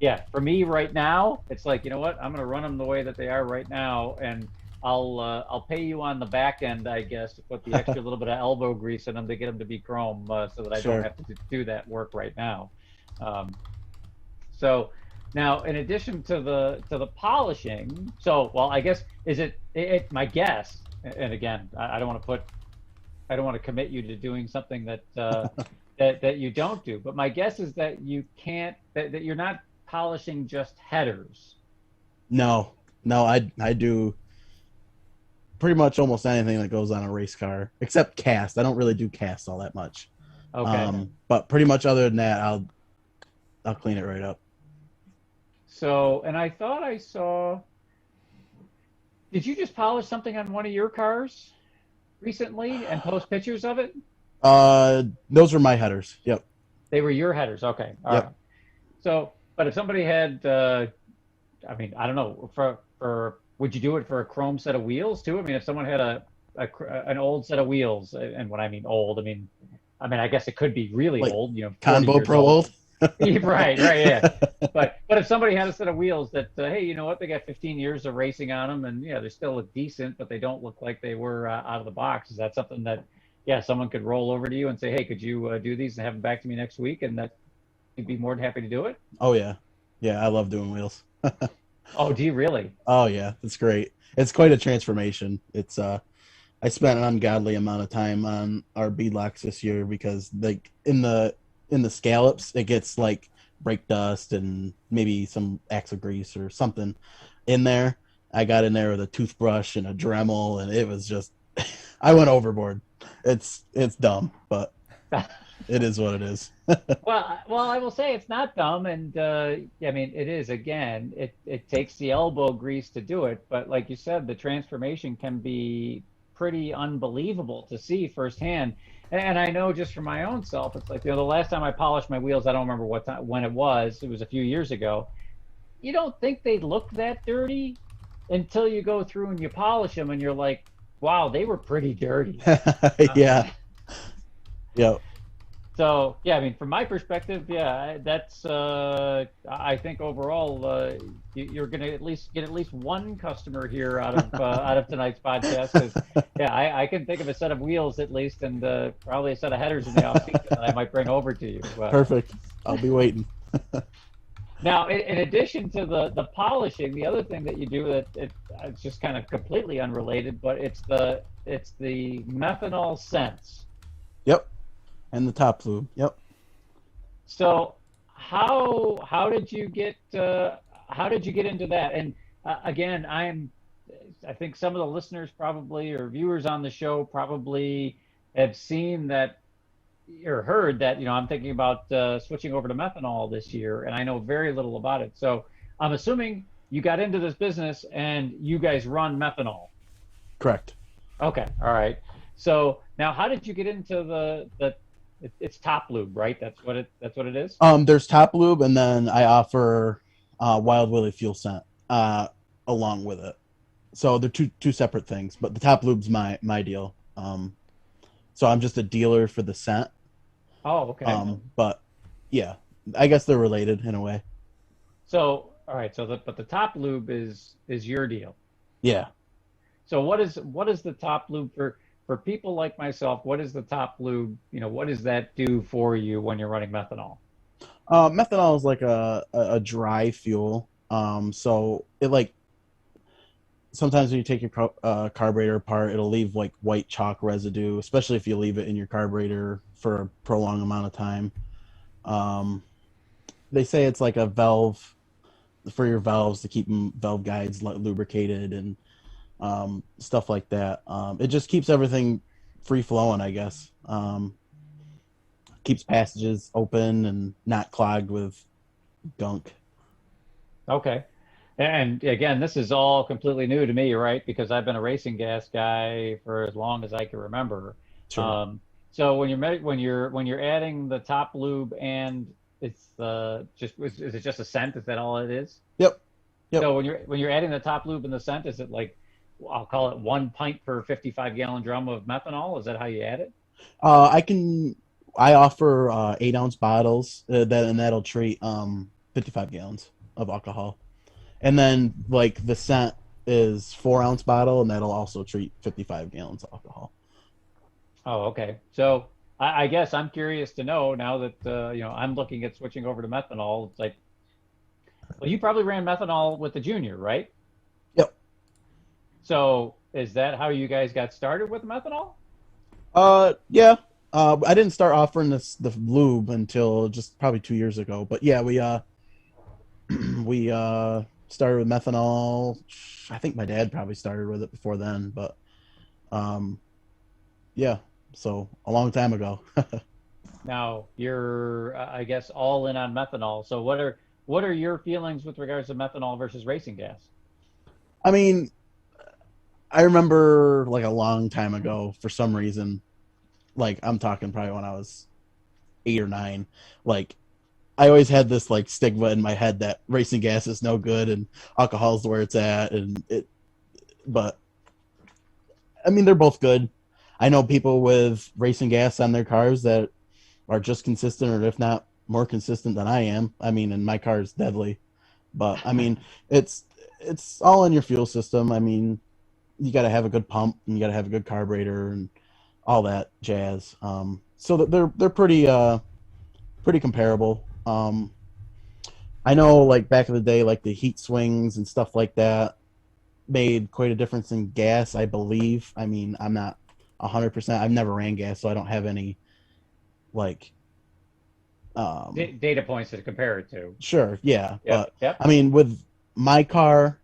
yeah, for me right now, it's like, you know what? I'm going to run them the way that they are right now, and I'll pay you on the back end, I guess, to put the extra little bit of elbow grease in them to get them to be chrome, so that I sure. don't have to do that work right now. So now, in addition to the polishing, so well, I guess is it my guess, and again, I don't want to commit you to doing something that that you don't do, but my guess is that you can't that you're not polishing just headers. no, I do pretty much almost anything that goes on a race car except cast. I don't really do cast all that much. Okay. But pretty much other than that, I'll clean it right up. So, and I thought I saw. Did you just polish something on one of your cars recently and post pictures of it? Those were my headers. Yep. They were your headers. Okay. All Yep. right. So, but if somebody had, I mean, I don't know, for would you do it for a chrome set of wheels too? I mean, if someone had an old set of wheels, and when I mean old, I guess it could be really Like old, 40 Convo years Pro old. Right, yeah. But if somebody had a set of wheels that, hey, you know what, they got 15 years of racing on them, and yeah, they still look decent, but they don't look like they were out of the box. Is that something that, yeah, someone could roll over to you and say, hey, could you do these and have them back to me next week, and that you'd be more than happy to do it? Oh yeah, I love doing wheels. Oh, do you really? Oh yeah, it's great. It's quite a transformation. It's I spent an ungodly amount of time on our beadlocks this year because like in the scallops it gets like brake dust and maybe some axle grease or something in there. I got in there with a toothbrush and a Dremel, and it was just I went overboard. It's dumb, but it is what it is. Well, I will say it's not dumb, and I mean, it is. Again, it takes the elbow grease to do it, but like you said, the transformation can be pretty unbelievable to see firsthand. And I know just for my own self, it's like, the last time I polished my wheels, I don't remember what time, when it was. It was a few years ago. You don't think they look that dirty until you go through and you polish them, and you're like, wow, they were pretty dirty. Yeah. Yep. So yeah, I mean, from my perspective, yeah, that's I think overall you're going to at least get at least one customer here out of tonight's podcast. 'Cause, yeah, I can think of a set of wheels at least, and probably a set of headers in the off season that I might bring over to you. Perfect. I'll be waiting. Now, in addition to the polishing, the other thing that you do that it's just kind of completely unrelated, but it's the methanol scents. Yep. And the top fluid. Yep. So how did you get into that? And again, I think some of the listeners probably, or viewers on the show probably, have seen that or heard that, I'm thinking about switching over to methanol this year, and I know very little about it. So I'm assuming you got into this business and you guys run methanol. Correct. Okay, all right. So now, how did you get into it's top lube, right? That's what it is. There's Top Lube, and then I offer Wild Willie fuel scent along with it. So they're two separate things, but the Top Lube's my deal. So I'm just a dealer for the scent. Oh, okay. But yeah, I guess they're related in a way. So all right. But the top lube is your deal. Yeah. So what is the top lube for people like myself? What is the top lube? What does that do for you when you're running methanol? Methanol is like a dry fuel. So it like sometimes when you take your carburetor apart, it'll leave like white chalk residue, especially if you leave it in your carburetor for a prolonged amount of time. Um, they say it's like a valve for your valves to keep valve guides lubricated and stuff like that. It just keeps everything free flowing, I guess. Keeps passages open and not clogged with gunk. Okay. And again, this is all completely new to me, right? Because I've been a racing gas guy for as long as I can remember. Sure. So when you're adding the top lube and it's is it just a scent? Is that all it is? Yep. Yep. So when you're adding the top lube and the scent, is it like I'll call it 1 pint per 55-gallon drum of methanol? Is that how you add it? I offer 8-ounce bottles and that'll treat 55 gallons of alcohol. And then like the scent is 4-ounce bottle and that'll also treat 55 gallons of alcohol. Oh, okay. So I guess I'm curious to know now that I'm looking at switching over to methanol. It's like, well, you probably ran methanol with the junior, right? Yep. So is that how you guys got started with methanol? Yeah. I didn't start offering the lube until just probably 2 years ago. But yeah, we we started with methanol. I think my dad probably started with it before then, but yeah, so a long time ago. Now you're, I guess, all in on methanol. So what are your feelings with regards to methanol versus racing gas? I mean, I remember like a long time ago, for some reason, like I'm talking probably when I was 8 or 9, like I always had this like stigma in my head that racing gas is no good and alcohol's where it's at, but I mean they're both good. I know people with racing gas on their cars that are just consistent, or if not more consistent than I am. I mean, and my car is deadly, but I mean it's all in your fuel system. I mean, you got to have a good pump and you got to have a good carburetor and all that jazz. So that they're pretty comparable. I know like back in the day, like the heat swings and stuff like that made quite a difference in gas, I believe. I mean, I'm not 100%. I've never ran gas, so I don't have any like Data points to compare it to. Sure, yeah. Yep, But yep. I mean, with my car,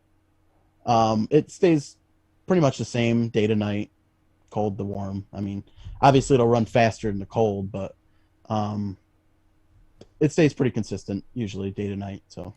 it stays pretty much the same day to night, cold to warm. I mean, obviously it'll run faster in the cold, but it stays pretty consistent usually day to night. So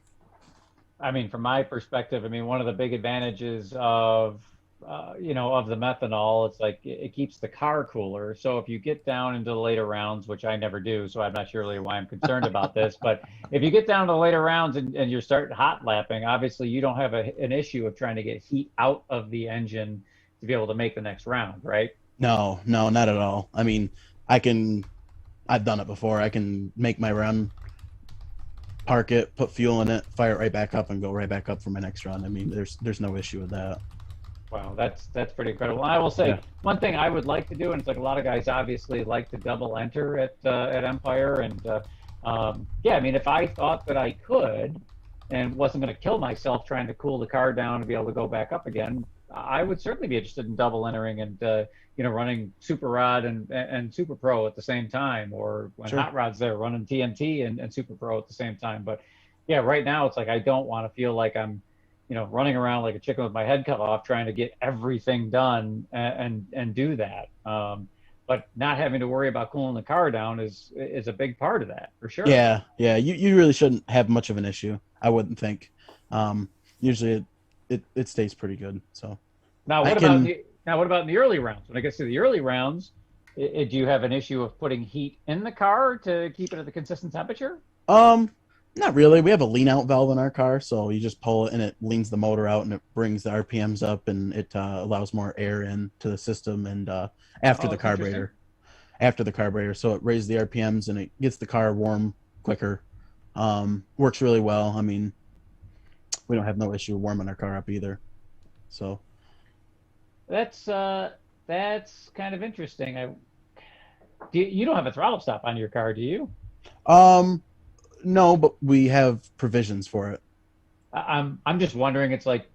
I mean, from my perspective, I mean, one of the big advantages of the methanol, it's like it keeps the car cooler. So if you get down into the later rounds, which I never do, so I'm not sure really why I'm concerned about this, but if you get down to the later rounds and you're starting hot lapping, obviously you don't have an issue of trying to get heat out of the engine to be able to make the next round, right? no, not at all. I mean, I've done it before. I can make my run, park it, put fuel in it, fire it right back up, and go right back up for my next run. I mean, there's no issue with that. Wow, that's pretty incredible. And I will say Yeah. one thing I would like to do, and it's like a lot of guys obviously like to double enter at Empire, and yeah, I mean, if I thought that I could and wasn't going to kill myself trying to cool the car down and be able to go back up again, I would certainly be interested in double entering and running Super Rod and Super Pro at the same time, or when Sure. Hot Rod's there, running TNT and Super Pro at the same time. But yeah, right now it's like I don't want to feel like I'm running around like a chicken with my head cut off trying to get everything done and do that. But not having to worry about cooling the car down is a big part of that for sure. Yeah. You really shouldn't have much of an issue, I wouldn't think. Usually it stays pretty good. So Now, I what can- about Now, what about in the early rounds? When it gets to the early rounds, do you have an issue of putting heat in the car to keep it at the consistent temperature? Um, Not really. We have a lean out valve in our car, so you just pull it and it leans the motor out and it brings the RPMs up and it allows more air into the system and after Oh, the that's interesting. carburetor. After the carburetor, so it raises the RPMs and it gets the car warm quicker. Works really well. I mean, we don't have no issue warming our car up either. So, That's kind of interesting. You don't have a throttle stop on your car, do you? um, no, but we have provisions for it. I'm just wondering. It's like,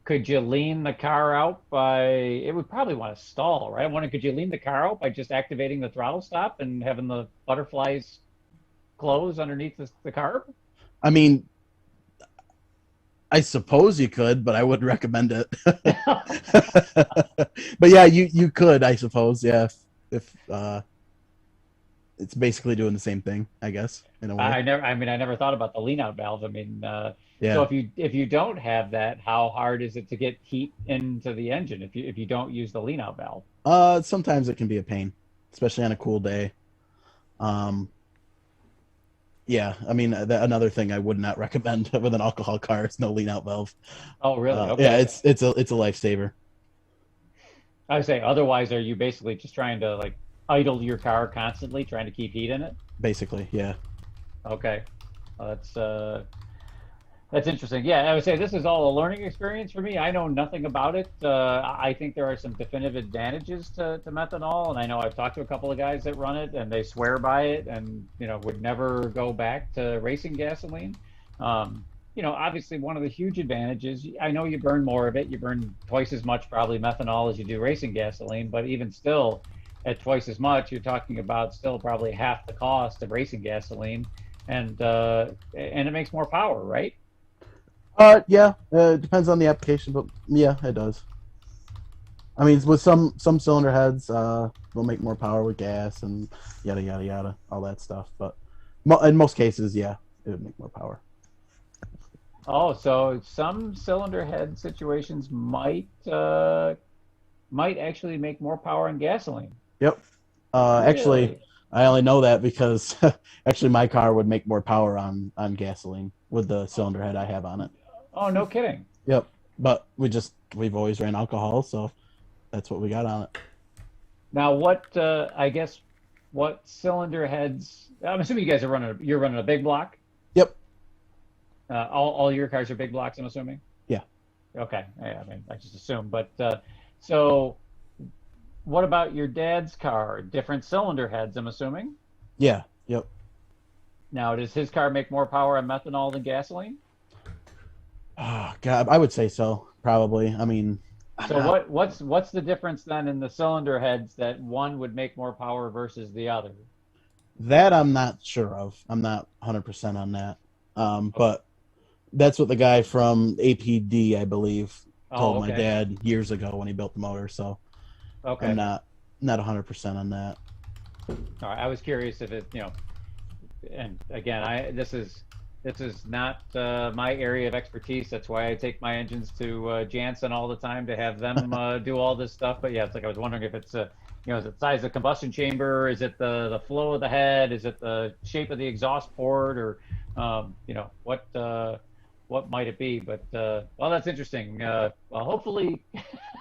could you lean the car out by? It would probably want to stall, right? I'm wondering, could you lean the car out by just activating the throttle stop and having the butterflies close underneath the carb? I mean, I suppose you could, but I wouldn't recommend it. But yeah, you could, I suppose. Yeah, if it's basically doing the same thing, I guess, in a way. I never thought about the lean out valve. I mean, so Yeah. if you don't have that, how hard is it to get heat into the engine if you don't use the lean out valve? Sometimes it can be a pain, especially on a cool day. Um, yeah, I mean, another thing I would not recommend with an alcohol car is no lean out valve. Oh, really? Yeah, Okay. it's a lifesaver, I would say otherwise, are you basically just trying to like idle your car constantly, trying to keep heat in it? basically. Yeah. Okay. Well, that's interesting. Yeah, I would say this is all a learning experience for me. I know nothing about it. I think there are some definitive advantages to methanol, and I know I've talked to a couple of guys that run it, and they swear by it, and would never go back to racing gasoline. Obviously one of the huge advantages. I know you burn more of it. You burn twice as much probably methanol as you do racing gasoline, but even still, at twice as much, you're talking about still probably half the cost of racing gasoline, and it makes more power, right? Yeah, it depends on the application, but yeah, it does. I mean, with some cylinder heads, will make more power with gas and yada yada yada, all that stuff. But in most cases, yeah, it would make more power. Oh, so some cylinder head situations might actually make more power in gasoline. Yep. Actually, Really? I only know that because actually my car would make more power on gasoline with the cylinder head I have on it. Oh, no kidding. Yep. But we've always ran alcohol, so that's what we got on it. Now, I guess what cylinder heads? I'm assuming you're running a big block. Yep. All your cars are big blocks, I'm assuming. Yeah. Okay. Yeah, I mean, I just assume. But so, what about your dad's car? Different cylinder heads, I'm assuming. Yeah. Yep. Now, does his car make more power on methanol than gasoline? Oh God, I would say so. Probably. I mean, So what's the difference then in the cylinder heads that one would make more power versus the other? that I'm not sure of. I'm not 100% on that. But that's what the guy from APD, I believe, Oh, told my okay. dad years ago when he built the motor. So Okay. I'm not 100% on that. All right. I was curious if and again, this is not my area of expertise. That's why I take my engines to Jansen all the time to have them do all this stuff. But yeah, it's like I was wondering if it's is it the size of the combustion chamber? Is it the flow of the head? Is it the shape of the exhaust port? Or what might it be? But well, that's interesting. Well, hopefully,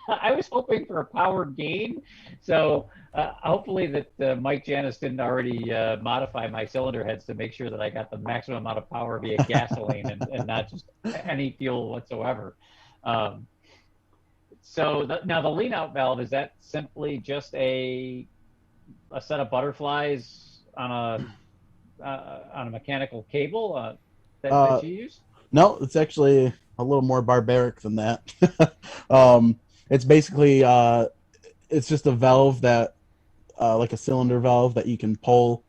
I was hoping for a power gain. So hopefully that Mike Janis didn't already modify my cylinder heads to make sure that I got the maximum amount of power via gasoline and not just any fuel whatsoever. Now the lean out valve, is that simply just a set of butterflies on a mechanical cable Uh, that you use? no, it's actually a little more barbaric than that. It's basically it's just a valve that like a cylinder valve that you can pull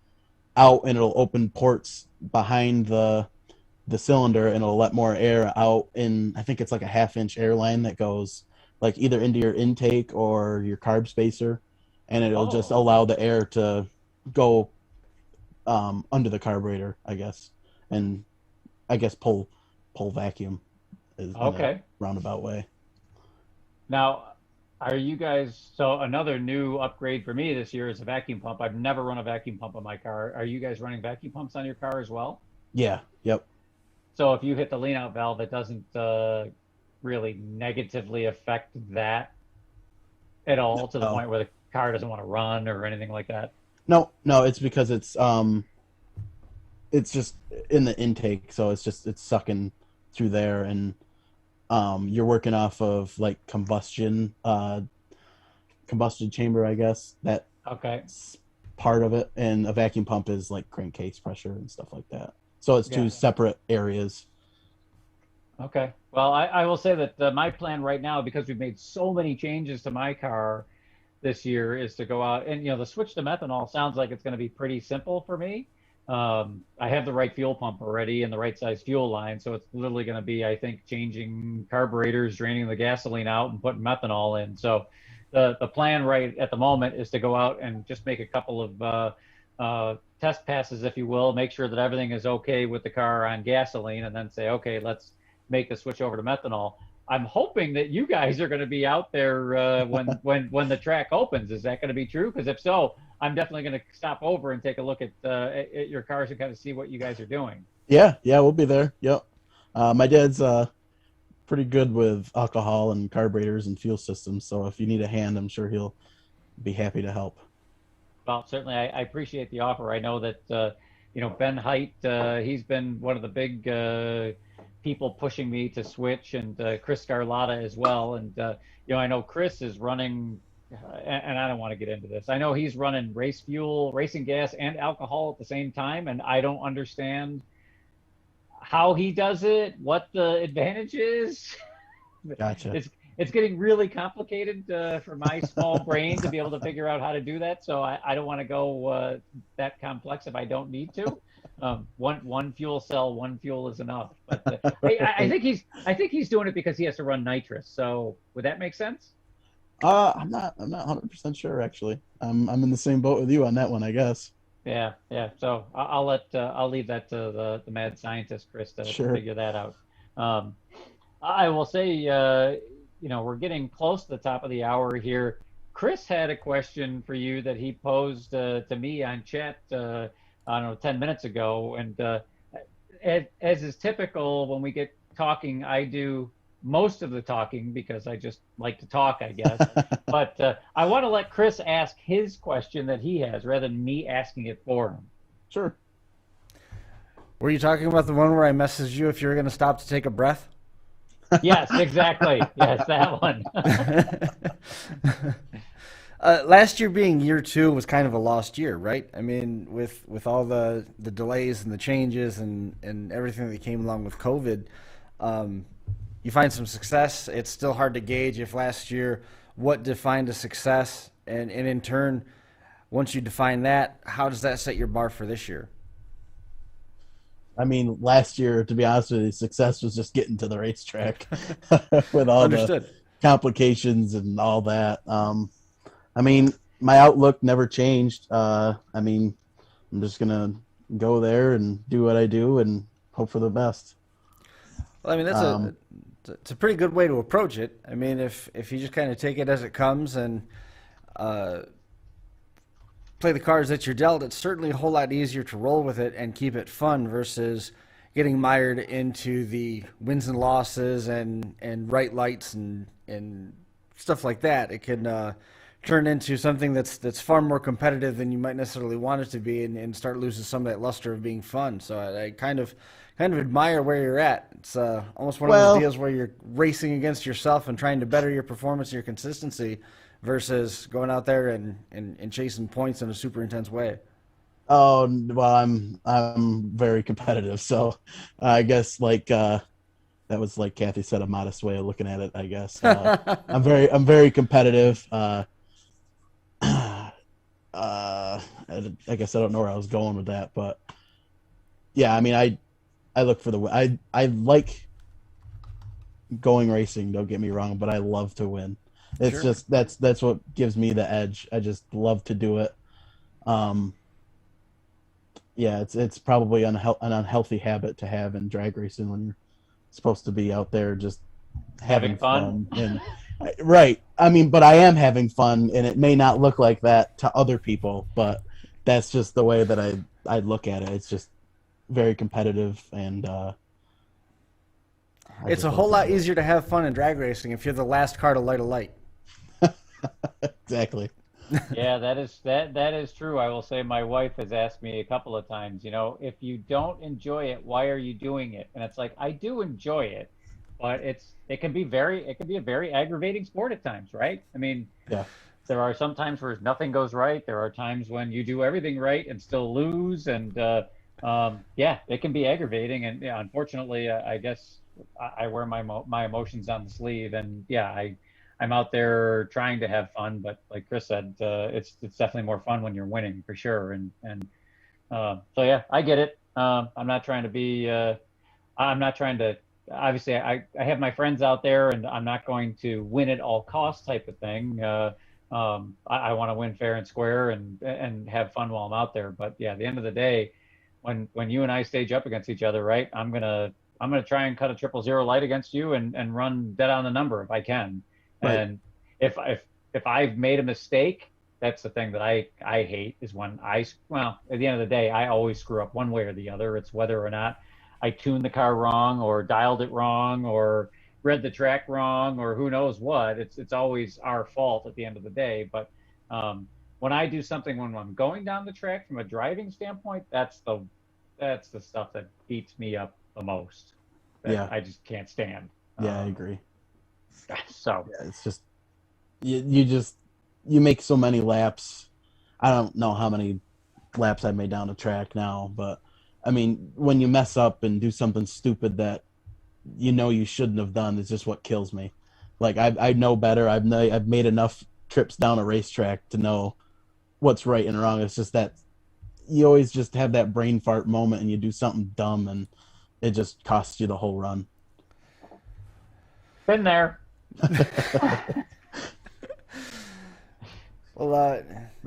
out and it'll open ports behind the cylinder and it'll let more air out in, I think it's like a 1/2 inch air line that goes like either into your intake or your carb spacer, and it'll just Oh, allow the air to go under the carburetor, I guess, and I guess pull vacuum is in a okay. roundabout way. Now, Are you guys, so another new upgrade for me this year is a vacuum pump. I've never run a vacuum pump on my car. Are you guys running vacuum pumps on your car as well? Yeah. Yep. So if you hit the lean out valve, it doesn't really negatively affect that at all to the No. point where the car doesn't want to run or anything like that. No. No. It's because it's just in the intake, so it's sucking through there, and you're working off of like combustion chamber, I guess. Okay. That's part of it, and a vacuum pump is like crankcase pressure and stuff like that. So it's two Yeah. separate areas. Okay. Well, I will say that my plan right now, because we've made so many changes to my car this year, is to go out and, the switch to methanol sounds like it's going to be pretty simple for me. I have the right fuel pump already and the right size fuel line. So it's literally going to be, I think, changing carburetors, draining the gasoline out, and putting methanol in. So the plan right at the moment is to go out and just make a couple of test passes, if you will, make sure that everything is okay with the car on gasoline, and then say, okay, let's make the switch over to methanol. I'm hoping that you guys are going to be out there when the track opens. Is that going to be true? Because if so, I'm definitely going to stop over and take a look at your cars and kind of see what you guys are doing. Yeah, yeah, we'll be there. Yep. My dad's pretty good with alcohol and carburetors and fuel systems, so if you need a hand, I'm sure he'll be happy to help. Well, certainly, I appreciate the offer. I know that Ben Height, he's been one of the big people pushing me to switch, and Chris Scarlotta as well. And I know Chris is running, and I don't want to get into this. I know he's running race fuel, racing gas, and alcohol at the same time, and I don't understand how he does it, what the advantage is. Gotcha. It's getting really complicated for my small brain to be able to figure out how to do that. So I don't want to go that complex if I don't need to. One fuel cell, one fuel is enough. But I think he's doing it because he has to run nitrous. So would that make sense? I'm not 100% sure actually. I'm in the same boat with you on that one, I guess. Yeah, yeah. So I'll leave that to the mad scientist Chris to Sure. figure that out. I will say, we're getting close to the top of the hour here. Chris had a question for you that he posed to me on chat, I don't know, 10 minutes ago. And as is typical, when we get talking, I do most of the talking because I just like to talk, I guess. But I want to let Chris ask his question that he has rather than me asking it for him. Sure. Were you talking about the one where I messaged you if you were going to stop to take a breath? Yes, exactly. Yes, that one. Last year being year two was kind of a lost year, right? I mean, with all the delays and the changes and everything that came along with COVID, you find some success. It's still hard to gauge if last year what defined a success, and in turn, once you define that, how does that set your bar for this year? I mean, last year, to be honest with you, success was just getting to the racetrack with all Understood. the complications and all that. I mean, my outlook never changed. I mean, I'm just gonna go there and do what I do and hope for the best. Well, I mean, it's a pretty good way to approach it. I mean, if you just kind of take it as it comes and play the cards that you're dealt, it's certainly a whole lot easier to roll with it and keep it fun versus getting mired into the wins and losses and bright lights and stuff like that. It can turn into something that's far more competitive than you might necessarily want it to be, and start losing some of that luster of being fun. So I kind of admire where you're at. It's almost one of those deals where you're racing against yourself and trying to better your performance and your consistency versus going out there and chasing points in a super intense way. Oh well, I'm very competitive, so I guess that was, like Kathy said, a modest way of looking at it. I guess I'm very competitive. I guess I don't know where I was going with that, but yeah, I mean, I look for I like going racing. Don't get me wrong, but I love to win. It's Sure. just that's what gives me the edge. I just love to do it. Yeah, it's probably an unhealthy habit to have in drag racing when you're supposed to be out there just having Having fun. and Right. I mean, but I am having fun, and it may not look like that to other people, but that's just the way that I look at it. It's just very competitive, and I It's just a love whole to lot do it. easier to have fun in drag racing if you're the last car to light a light. Exactly. Yeah, that is true. I will say my wife has asked me a couple of times, if you don't enjoy it, why are you doing it? And it's like I do enjoy it, but it can be a very aggravating sport at times, right? I mean, Yeah. there are some times where nothing goes right. There are times when you do everything right and still lose, and yeah, it can be aggravating. And yeah, unfortunately, I guess I wear my emotions on the sleeve, and yeah, I'm out there trying to have fun. But like Chris said, it's definitely more fun when you're winning for sure. And so yeah, I get it. I'm not trying to be. I'm not trying to. Obviously, I have my friends out there, and I'm not going to win at all costs type of thing. I want to win fair and square and have fun while I'm out there. But yeah, at the end of the day, when you and I stage up against each other, right? I'm gonna try and cut a 000 light against you and run dead on the number if I can. Right. And if I've made a mistake, that's the thing that I hate is when well, at the end of the day, I always screw up one way or the other. It's whether or not I tuned the car wrong or dialed it wrong or read the track wrong or who knows what. It's always our fault at the end of the day. But when I do something when I'm going down the track from a driving standpoint, that's the stuff that beats me up the most. That Yeah. I just can't stand. Yeah, I agree. So Yeah, it's just you just you make so many laps. I don't know how many laps I made down the track now, but I mean, when you mess up and do something stupid that you know you shouldn't have done, is just what kills me. Like I know better. I've made enough trips down a racetrack to know what's right and wrong. It's just that you always just have that brain fart moment and you do something dumb and it just costs you the whole run. been there. Well,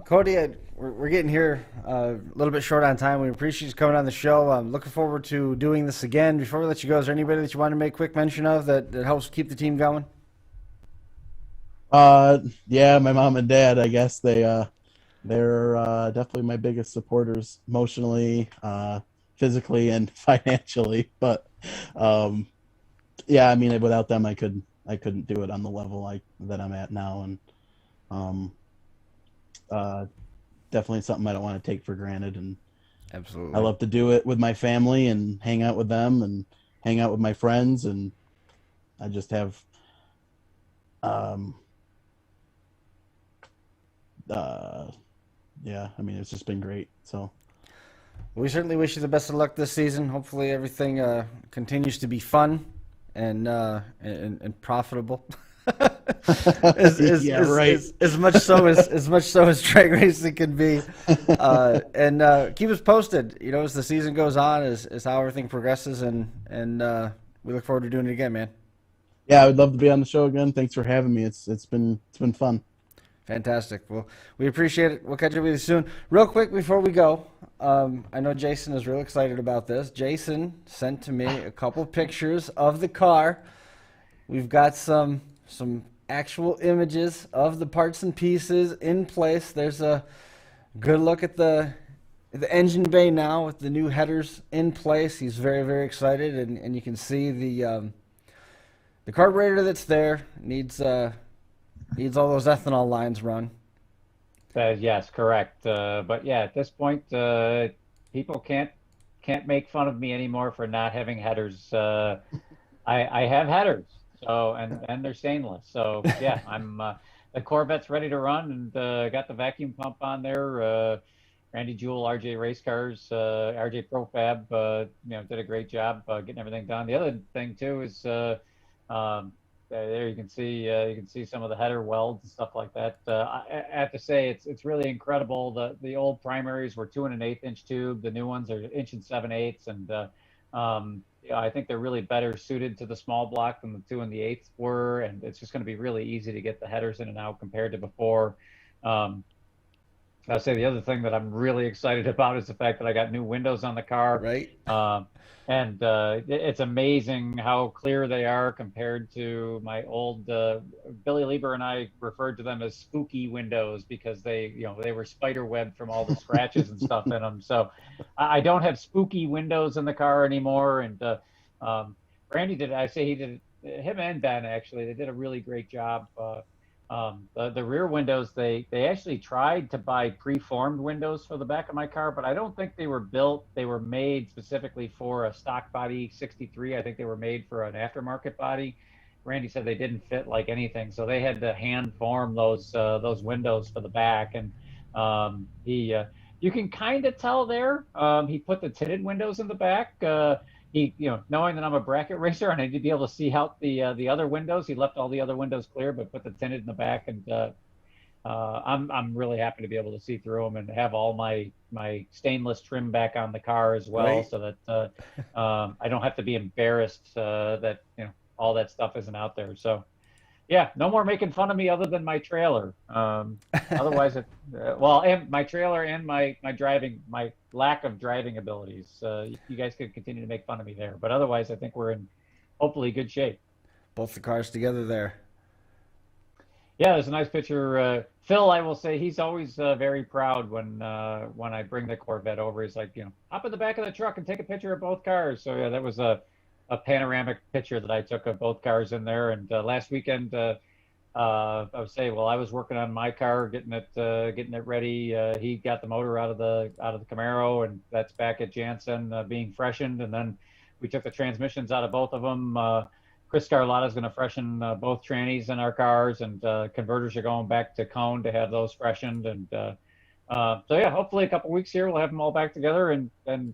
Cody, we're getting here a little bit short on time. We appreciate you coming on the show. I'm looking forward to doing this again. Before we let you go, is there anybody that you want to make quick mention of that helps keep the team going? Yeah, my mom and dad. I guess they're definitely my biggest supporters emotionally, physically, and financially. But um, yeah, I mean, without them, I couldn't do it on the level that I'm at now, and um, uh, definitely something I don't want to take for granted. And I Absolutely. love to do it with my family and hang out with them and hang out with my friends, and I just have um, uh, yeah. I mean, it's just been great. So We certainly wish you the best of luck this season. Hopefully, everything continues to be fun and profitable. yeah, right. As much so as drag racing can be, and keep us posted. As the season goes on, as how everything progresses, and we look forward to doing it again, man. Yeah, I would love to be on the show again. Thanks for having me. It's been fun. Fantastic. Well, we appreciate it. We'll catch up with you soon. Real quick before we go, I know Jason is real excited about this. Jason sent to me a couple pictures of the car. We've got some actual images of the parts and pieces in place. There's a good look at the engine bay now with the new headers in place. He's very, very excited, and you can see the carburetor that's there needs all those ethanol lines run. Yes, correct. But yeah, at this point, people can't make fun of me anymore for not having headers. I have headers, so and they're stainless. So yeah, I'm the Corvette's ready to run, and got the vacuum pump on there. Randy Jewell, RJ Race Cars, RJ Profab, did a great job getting everything done. The other thing too is um, there you can see some of the header welds and stuff like that. I have to say it's really incredible. The old primaries were 2 1/8 inch tube. The new ones are 1 7/8 inch, and I think they're really better suited to the small block than the 2 1/8 were. And it's just going to be really easy to get the headers in and out compared to before. Um, I'll say the other thing that I'm really excited about is the fact that I got new windows on the car. Right. And it's amazing how clear they are compared to my old. Billy Lieber and I referred to them as spooky windows because they were spider web from all the scratches and stuff in them. So I don't have spooky windows in the car anymore. And Randy did. I say he did. Him and Ben actually, they did a really great job. The rear windows, they actually tried to buy preformed windows for the back of my car, but I don't think they were built. They were made specifically for a stock body 63. I think they were made for an aftermarket body. Randy said they didn't fit like anything, so they had to hand form those windows for the back. And you can kind of tell there. He put the tinted windows in the back. Knowing that I'm a bracket racer and I need to be able to see out the other windows, he left all the other windows clear, but put the tinted in the back. And I'm really happy to be able to see through them and have all my stainless trim back on the car as well, right. So that I don't have to be embarrassed that all that stuff isn't out there. So yeah, no more making fun of me other than my trailer. Otherwise, and my trailer and my lack of driving abilities. You guys could continue to make fun of me there, but otherwise, I think we're in hopefully good shape. Both the cars together there. Yeah, there's a nice picture. Phil, I will say, he's always very proud when I bring the Corvette over. He's like, hop in the back of the truck and take a picture of both cars. So yeah, that was a panoramic picture that I took of both cars in there. And last weekend, I would say, I was working on my car, getting it ready. He got the motor out of the Camaro, and that's back at Jansen being freshened. And then we took the transmissions out of both of them. Chris Carlotta is going to freshen both trannies in our cars, and converters are going back to Cone to have those freshened. And so yeah, hopefully a couple weeks here we'll have them all back together and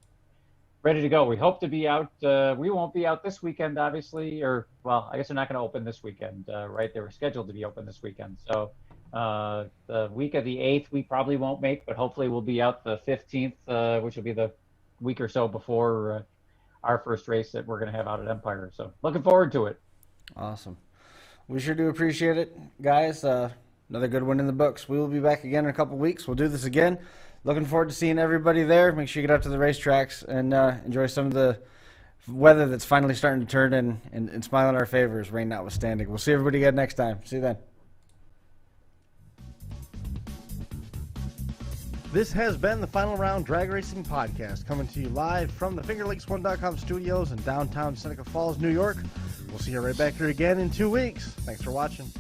ready to go. We hope to be out. We won't be out this weekend, obviously, I guess they're not going to open this weekend, right? They were scheduled to be open this weekend. So the week of the 8th, we probably won't make, but hopefully we'll be out the 15th, which will be the week or so before our first race that we're going to have out at Empire. So looking forward to it. Awesome. We sure do appreciate it, guys. Another good one in the books. We will be back again in a couple weeks. We'll do this again. Looking forward to seeing everybody there. Make sure you get out to the racetracks and enjoy some of the weather that's finally starting to turn and smile in our favors, rain notwithstanding. We'll see everybody again next time. See you then. This has been the Final Round Drag Racing Podcast, coming to you live from the FingerLakes1.com studios in downtown Seneca Falls, New York. We'll see you right back here again in 2 weeks. Thanks for watching.